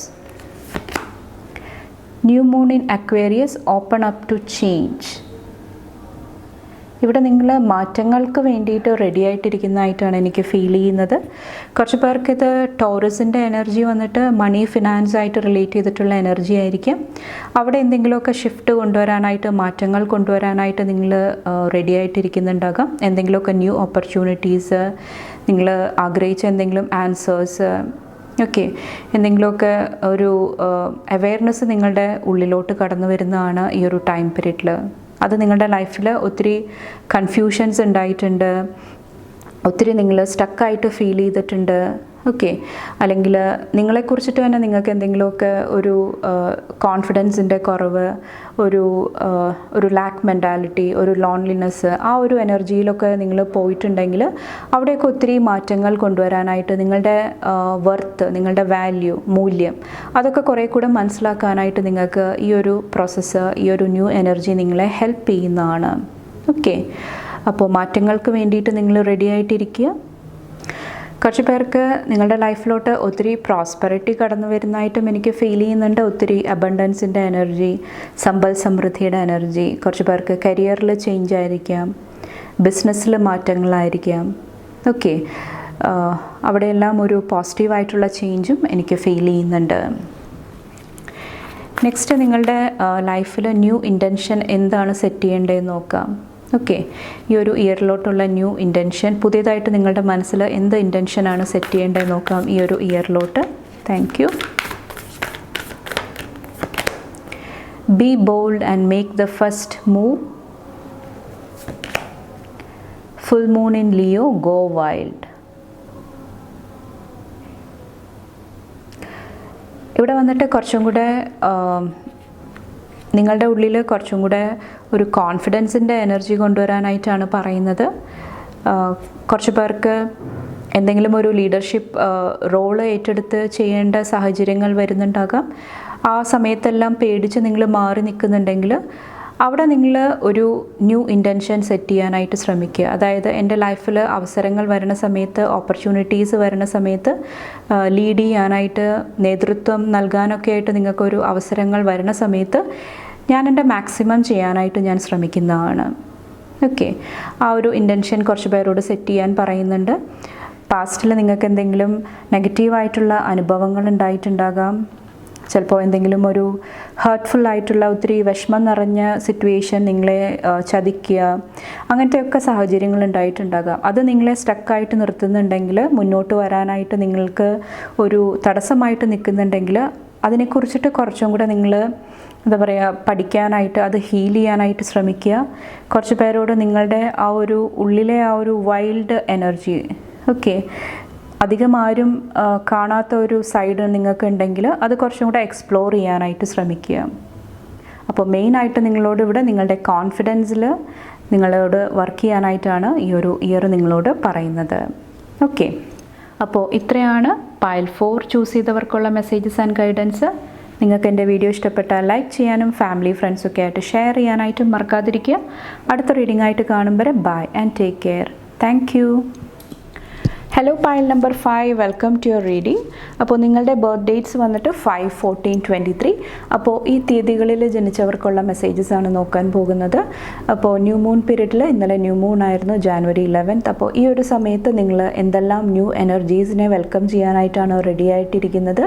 new moon in Aquarius, open up to change. ഇവിടെ നിങ്ങൾ മാറ്റങ്ങൾക്ക് വേണ്ടിയിട്ട് റെഡി ആയിട്ടിരിക്കുന്നതായിട്ടാണ് എനിക്ക് ഫീൽ ചെയ്യുന്നത്. കുറച്ച് പേർക്ക് ഇത് ടോറസിൻ്റെ എനർജി വന്നിട്ട് മണി, ഫിനാൻസ് ആയിട്ട് റിലേറ്റ് ചെയ്തിട്ടുള്ള എനർജി ആയിരിക്കും. അവിടെ എന്തെങ്കിലുമൊക്കെ ഷിഫ്റ്റ് കൊണ്ടുവരാനായിട്ട്, മാറ്റങ്ങൾ കൊണ്ടുവരാനായിട്ട് നിങ്ങൾ റെഡി ആയിട്ടിരിക്കുന്നുണ്ടാകാം. എന്തെങ്കിലുമൊക്കെ ന്യൂ ഓപ്പർച്യൂണിറ്റീസ്, നിങ്ങൾ ആഗ്രഹിച്ച എന്തെങ്കിലും ആൻസേഴ്സ്, ഓക്കെ, എന്തെങ്കിലുമൊക്കെ ഒരു അവെയർനെസ് നിങ്ങളുടെ ഉള്ളിലോട്ട് കടന്നു വരുന്നതാണ് ഈ ഒരു ടൈം പീരീഡിൽ. അത് നിങ്ങളുടെ ലൈഫിൽ ഒത്തിരി കൺഫ്യൂഷൻസ് ഉണ്ടായിട്ടുണ്ട്, ഒത്തിരി നിങ്ങൾ സ്റ്റക്കായിട്ട് ഫീൽ ചെയ്തിട്ടുണ്ട്. ഓക്കെ, അല്ലെങ്കിൽ നിങ്ങളെക്കുറിച്ചിട്ട് തന്നെ നിങ്ങൾക്ക് എന്തെങ്കിലുമൊക്കെ ഒരു കോൺഫിഡൻസിൻ്റെ കുറവ്, ഒരു ലാക്ക് മെൻറ്റാലിറ്റി, ഒരു ലോൺലിനെസ്, ആ ഒരു എനർജിയിലൊക്കെ നിങ്ങൾ പോയിട്ടുണ്ടെങ്കിൽ അവിടെയൊക്കെ ഒത്തിരി മാറ്റങ്ങൾ കൊണ്ടുവരാനായിട്ട് നിങ്ങളുടെ വർത്ത്, നിങ്ങളുടെ വാല്യൂ, മൂല്യം അതൊക്കെ കുറേ കൂടെ മനസ്സിലാക്കാനായിട്ട് നിങ്ങൾക്ക് ഈ ഒരു പ്രോസസ്സ്, ഈ ഒരു ന്യൂ എനർജി നിങ്ങളെ ഹെൽപ്പ് ചെയ്യുന്നതാണ്. ഓക്കെ, അപ്പോൾ മാറ്റങ്ങൾക്ക് വേണ്ടിയിട്ട് നിങ്ങൾ റെഡി ആയിട്ടിരിക്കുക. കുറച്ച് പേർക്ക് നിങ്ങളുടെ ലൈഫിലോട്ട് ഒത്തിരി പ്രോസ്പെറിറ്റി കടന്നു വരുന്നതായിട്ടും എനിക്ക് ഫീൽ ചെയ്യുന്നുണ്ട്. ഒത്തിരി അബണ്ടൻസിൻ്റെ എനർജി, സമ്പൽ സമൃദ്ധിയുടെ എനർജി. കുറച്ച് പേർക്ക് കരിയറിൽ ചേഞ്ച് ആയിരിക്കാം, ബിസിനസ്സിൽ മാറ്റങ്ങളായിരിക്കാം. ഓക്കെ, അവിടെയെല്ലാം ഒരു പോസിറ്റീവായിട്ടുള്ള ചേഞ്ചും എനിക്ക് ഫീൽ ചെയ്യുന്നുണ്ട്. നെക്സ്റ്റ്, നിങ്ങളുടെ ലൈഫിൽ ന്യൂ ഇൻറ്റൻഷൻ എന്താണ് സെറ്റ് ചെയ്യേണ്ടതെന്ന് നോക്കാം. ഓക്കെ, ഈ ഒരു ഇയറിലോട്ടുള്ള ന്യൂ ഇൻറ്റൻഷൻ, പുതിയതായിട്ട് നിങ്ങളുടെ മനസ്സിൽ എന്ത് ഇൻറ്റൻഷനാണ് സെറ്റ് ചെയ്യേണ്ടത് നോക്കാം ഈ ഒരു ഇയറിലോട്ട്. Thank you. Be bold and make the first move. Full moon in Leo, go wild. ഇവിടെ വന്നിട്ട് കുറച്ചും കൂടെ നിങ്ങളുടെ ഉള്ളിൽ കുറച്ചും കൂടെ ഒരു കോൺഫിഡൻസിൻ്റെ എനർജി കൊണ്ടുവരാനായിട്ടാണ് പറയുന്നത്. കുറച്ച് പേർക്ക് എന്തെങ്കിലും ഒരു ലീഡർഷിപ്പ് റോള് ഏറ്റെടുത്ത് ചെയ്യേണ്ട സാഹചര്യങ്ങൾ വരുന്നുണ്ടാകാം. ആ സമയത്തെല്ലാം പേടിച്ച് നിങ്ങൾ മാറി നിൽക്കുന്നുണ്ടെങ്കിൽ അവിടെ നിങ്ങൾ ഒരു ന്യൂ ഇൻറ്റൻഷൻ സെറ്റ് ചെയ്യാനായിട്ട് ശ്രമിക്കുക. അതായത് എൻ്റെ ലൈഫിൽ അവസരങ്ങൾ വരുന്ന സമയത്ത്, ഓപ്പർച്യൂണിറ്റീസ് വരുന്ന സമയത്ത് ലീഡ് ചെയ്യാനായിട്ട്, നേതൃത്വം നൽകാനൊക്കെ ആയിട്ട് നിങ്ങൾക്കൊരു അവസരങ്ങൾ വരുന്ന സമയത്ത് ഞാൻ എൻ്റെ മാക്സിമം ചെയ്യാനായിട്ട് ഞാൻ ശ്രമിക്കുന്നതാണ്. ഓക്കെ, ആ ഒരു ഇൻറ്റൻഷൻ കുറച്ച് പേരോട് സെറ്റ് ചെയ്യാൻ പറയുന്നുണ്ട്. പാസ്റ്റിൽ നിങ്ങൾക്ക് എന്തെങ്കിലും നെഗറ്റീവായിട്ടുള്ള അനുഭവങ്ങൾ ഉണ്ടായിട്ടുണ്ടാകാം. ചിലപ്പോൾ എന്തെങ്കിലും ഒരു ഹേർട്ട്ഫുള്ളായിട്ടുള്ള ഒത്തിരി വിഷമം നിറഞ്ഞ സിറ്റുവേഷൻ നിങ്ങളെ ചതിക്കുക, അങ്ങനത്തെയൊക്കെ സാഹചര്യങ്ങൾ ഉണ്ടായിട്ടുണ്ടാകാം. അത് നിങ്ങളെ സ്റ്റക്കായിട്ട് നിർത്തുന്നുണ്ടെങ്കിൽ, മുന്നോട്ട് വരാനായിട്ട് നിങ്ങൾക്ക് ഒരു തടസ്സമായിട്ട് നിൽക്കുന്നുണ്ടെങ്കിൽ അതിനെക്കുറിച്ചിട്ട് കുറച്ചും കൂടെ നിങ്ങൾ എന്താ പറയുക, പഠിക്കാനായിട്ട്, അത് ഹീൽ ചെയ്യാനായിട്ട് ശ്രമിക്കുക. കുറച്ച് പേരോട് നിങ്ങളുടെ ആ ഒരു ഉള്ളിലെ ആ ഒരു വൈൽഡ് എനർജി, ഓക്കെ, അധികം ആരും കാണാത്ത ഒരു സൈഡ് നിങ്ങൾക്ക് ഉണ്ടെങ്കിൽ അത് കുറച്ചും കൂടെ എക്സ്പ്ലോർ ചെയ്യാനായിട്ട് ശ്രമിക്കുക. അപ്പോൾ മെയിനായിട്ട് നിങ്ങളോട് ഇവിടെ നിങ്ങളുടെ കോൺഫിഡൻസിൽ നിങ്ങളോട് വർക്ക് ചെയ്യാനായിട്ടാണ് ഈ ഒരു ഇയർ നിങ്ങളോട് പറയുന്നത്. ഓക്കെ, അപ്പോൾ ഇത്രയാണ് പൈൽ 4 ചൂസ് ചെയ്തവർക്കുള്ള മെസ്സേജസ് ആൻഡ് ഗൈഡൻസ്. നിങ്ങൾക്ക് എൻ്റെ വീഡിയോ ഇഷ്ടപ്പെട്ടാൽ ലൈക്ക് ചെയ്യാനും ഫാമിലി ഫ്രണ്ട്സൊക്കെ ആയിട്ട് ഷെയർ ചെയ്യാനായിട്ടും മറക്കാതിരിക്കുക. അടുത്ത റീഡിംഗ് ആയിട്ട് കാണും വരെ bye and take care. Thank you. Hello pile number 5, welcome to your reading. അപ്പോൾ നിങ്ങളുടെ ബർത്ത് ഡേറ്റ്സ് വന്നിട്ട് 5, 14, 23. അപ്പോൾ ഈ തീയതികളിൽ ജനിച്ചവർക്കുള്ള മെസ്സേജസ് ആണ് നോക്കാൻ പോകുന്നത്. അപ്പോൾ ന്യൂ മൂൺ പീരീഡിൽ ഇന്നലെ ന്യൂ മൂൺ ആയിരുന്നു, January 11th. അപ്പോൾ ഈ ഒരു സമയത്ത് നിങ്ങൾ എന്തെല്ലാം ന്യൂ എനർജീസിനെ വെൽക്കം ചെയ്യാനായിട്ടാണ് റെഡി ആയിട്ടിരിക്കുന്നത്,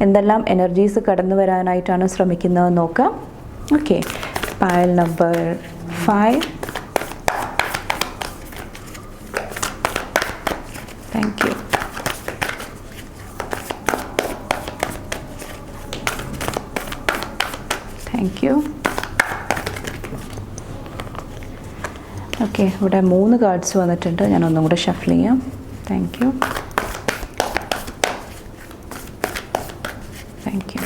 എന്തെല്ലാം എനർജീസ് കടന്നു വരാനായിട്ടാണ് ശ്രമിക്കുന്നത് നോക്കാം. Okay, pile number 5. Thank you. Thank you. Okay, ഇവിടെ 3 കാർഡ്സ് വന്നിട്ടുണ്ട്. ഞാൻ ഒന്നും കൂടെ ഷഫിൾ ചെയ്യാം. Thank you. Thank you.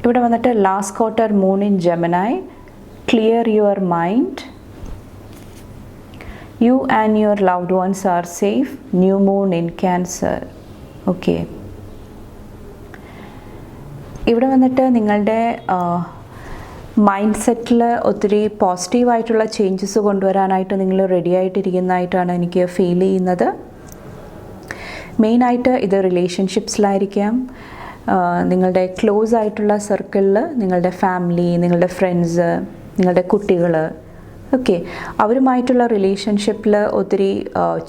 ഇവിടെ വന്നിട്ട് last quarter moon in Gemini, clear your mind, you and your loved ones are safe, new moon in cancer. Okay, ഇവിടെ വന്നിട്ട് നിങ്ങളുടെ മൈൻഡ് സെറ്റിൽ ഒത്തിരി പോസിറ്റീവായിട്ടുള്ള ചേഞ്ചസ് കൊണ്ടുവരാനായിട്ട് നിങ്ങൾ റെഡി ആയിട്ടിരിക്കുന്നതായിട്ടാണ് എനിക്ക് ഫീൽ ചെയ്യുന്നത്. മെയിനായിട്ട് ഇത് റിലേഷൻഷിപ്സിലായിരിക്കാം, നിങ്ങളുടെ ക്ലോസ് ആയിട്ടുള്ള സർക്കിളിൽ നിങ്ങളുടെ ഫാമിലി, നിങ്ങളുടെ ഫ്രണ്ട്സ്, നിങ്ങളുടെ കുട്ടികൾ, ഓക്കെ, അവരുമായിട്ടുള്ള റിലേഷൻഷിപ്പിൽ ഒത്തിരി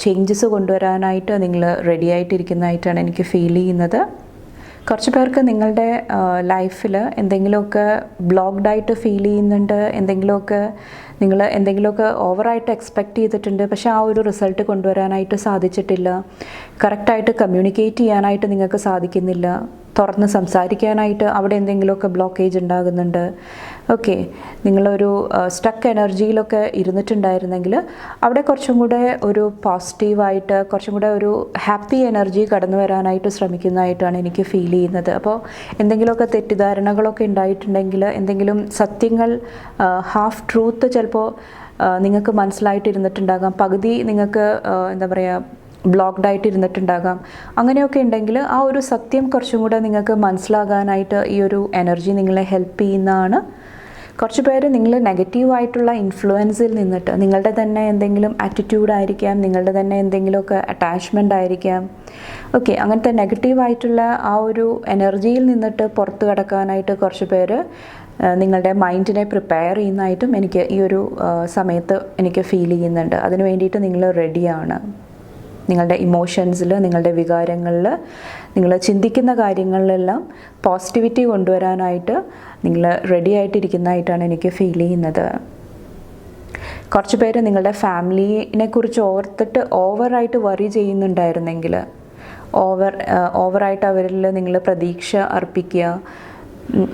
ചേഞ്ചസ് കൊണ്ടുവരാനായിട്ട് നിങ്ങൾ റെഡി ആയിട്ടിരിക്കുന്നതായിട്ടാണ് എനിക്ക് ഫീൽ ചെയ്യുന്നത്. കുറച്ച് പേർക്ക് നിങ്ങളുടെ ലൈഫിൽ എന്തെങ്കിലുമൊക്കെ ബ്ലോക്ക്ഡായിട്ട് ഫീൽ ചെയ്യുന്നുണ്ട്, നിങ്ങൾ എന്തെങ്കിലുമൊക്കെ ഓവറായിട്ട് എക്സ്പെക്റ്റ് ചെയ്തിട്ടുണ്ട്, പക്ഷേ ആ ഒരു റിസൾട്ട് കൊണ്ടുവരാനായിട്ട് സാധിച്ചിട്ടില്ല, കറക്റ്റായിട്ട് കമ്മ്യൂണിക്കേറ്റ് ചെയ്യാനായിട്ട് നിങ്ങൾക്ക് സാധിക്കുന്നില്ല. തുറന്ന് സംസാരിക്കാനായിട്ട് അവിടെ എന്തെങ്കിലുമൊക്കെ ബ്ലോക്കേജ് ഉണ്ടാകുന്നുണ്ട്. ഓക്കെ, നിങ്ങളൊരു സ്റ്റക്ക് എനർജിയിലൊക്കെ ഇരുന്നിട്ടുണ്ടായിരുന്നെങ്കിൽ അവിടെ കുറച്ചും കൂടെ ഒരു പോസിറ്റീവായിട്ട്, കുറച്ചും കൂടെ ഒരു ഹാപ്പി എനർജി കടന്നു വരാനായിട്ട് ശ്രമിക്കുന്നതായിട്ടാണ് എനിക്ക് ഫീൽ ചെയ്യുന്നത്. അപ്പോൾ എന്തെങ്കിലുമൊക്കെ തെറ്റിദ്ധാരണകളൊക്കെ ഉണ്ടായിട്ടുണ്ടെങ്കിൽ, എന്തെങ്കിലും സത്യങ്ങൾ, ഹാഫ് ട്രൂത്ത് ചിലപ്പോൾ നിങ്ങൾക്ക് മനസ്സിലായിട്ടിരുന്നിട്ടുണ്ടാകാം, പകുതി നിങ്ങൾക്ക് എന്താ പറയുക ബ്ലോക്ക്ഡ് ആയിട്ട് ഇരുന്നിട്ടുണ്ടാകാം. അങ്ങനെയൊക്കെ ഉണ്ടെങ്കിൽ ആ ഒരു സത്യം കുറച്ചും കൂടെ നിങ്ങൾക്ക് മനസ്സിലാകാനായിട്ട് ഈ ഒരു എനർജി നിങ്ങളെ ഹെൽപ്പ് ചെയ്യുന്നതാണ്. കുറച്ച് പേര് നിങ്ങൾ നെഗറ്റീവായിട്ടുള്ള ഇൻഫ്ലുവൻസിൽ നിന്നിട്ട്, നിങ്ങളുടെ തന്നെ എന്തെങ്കിലും ആറ്റിറ്റ്യൂഡായിരിക്കാം, നിങ്ങളുടെ തന്നെ എന്തെങ്കിലുമൊക്കെ അറ്റാച്ച്മെൻ്റ് ആയിരിക്കാം, ഓക്കെ, അങ്ങനത്തെ നെഗറ്റീവായിട്ടുള്ള ആ ഒരു എനർജിയിൽ നിന്നിട്ട് പുറത്ത് കടക്കാനായിട്ട് കുറച്ച് പേര് നിങ്ങളുടെ മൈൻഡിനെ പ്രിപ്പയർ ചെയ്യുന്നതായിട്ടും എനിക്ക് ഈ ഒരു സമയത്ത് എനിക്ക് ഫീൽ ചെയ്യുന്നുണ്ട്. അതിന് വേണ്ടിയിട്ട് നിങ്ങൾ റെഡിയാണ്. നിങ്ങളുടെ ഇമോഷൻസിൽ, നിങ്ങളുടെ വികാരങ്ങളിൽ, നിങ്ങൾ ചിന്തിക്കുന്ന കാര്യങ്ങളിലെല്ലാം പോസിറ്റിവിറ്റി കൊണ്ടുവരാനായിട്ട് നിങ്ങൾ റെഡി ആയിട്ടിരിക്കുന്നതായിട്ടാണ് എനിക്ക് ഫീൽ ചെയ്യുന്നത്. കുറച്ച് പേര് നിങ്ങളുടെ ഫാമിലിനെ കുറിച്ച് ഓർത്തിട്ട് ഓവറായിട്ട് വറി ചെയ്യുന്നുണ്ടായിരുന്നെങ്കിൽ, ഓവറായിട്ട് അവരിൽ നിങ്ങൾ പ്രതീക്ഷ അർപ്പിക്കുക,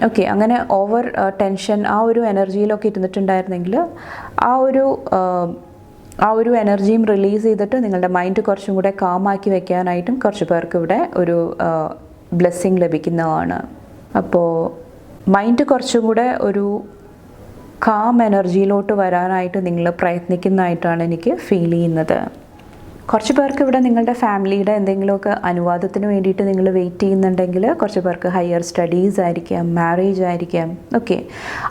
ഓക്കെ, അങ്ങനെ ഓവർ ടെൻഷൻ ആ ഒരു എനർജിയിലൊക്കെ ഇരുന്നിട്ടുണ്ടായിരുന്നെങ്കിൽ ആ ഒരു എനർജിയും റിലീസ് ചെയ്തിട്ട് നിങ്ങളുടെ മൈൻഡ് കുറച്ചും കൂടെ കാമാക്കി വെക്കാനായിട്ടും കുറച്ച് പേർക്ക് ഇവിടെ ഒരു ബ്ലെസ്സിങ് ലഭിക്കുന്നതാണ്. അപ്പോൾ മൈൻഡ് കുറച്ചും കൂടെ ഒരു കാം എനർജിയിലോട്ട് വരാനായിട്ട് നിങ്ങൾ പ്രയത്നിക്കുന്നതായിട്ടാണ് എനിക്ക് ഫീൽ ചെയ്യുന്നത്. കുറച്ച് പേർക്ക് ഇവിടെ നിങ്ങളുടെ ഫാമിലിയുടെ എന്തെങ്കിലുമൊക്കെ അനുവാദത്തിന് വേണ്ടിയിട്ട് നിങ്ങൾ വെയിറ്റ് ചെയ്യുന്നുണ്ടെങ്കിൽ, കുറച്ച് പേർക്ക് ഹയർ സ്റ്റഡീസ് ആയിരിക്കാം, മാരേജ് ആയിരിക്കാം, ഓക്കെ,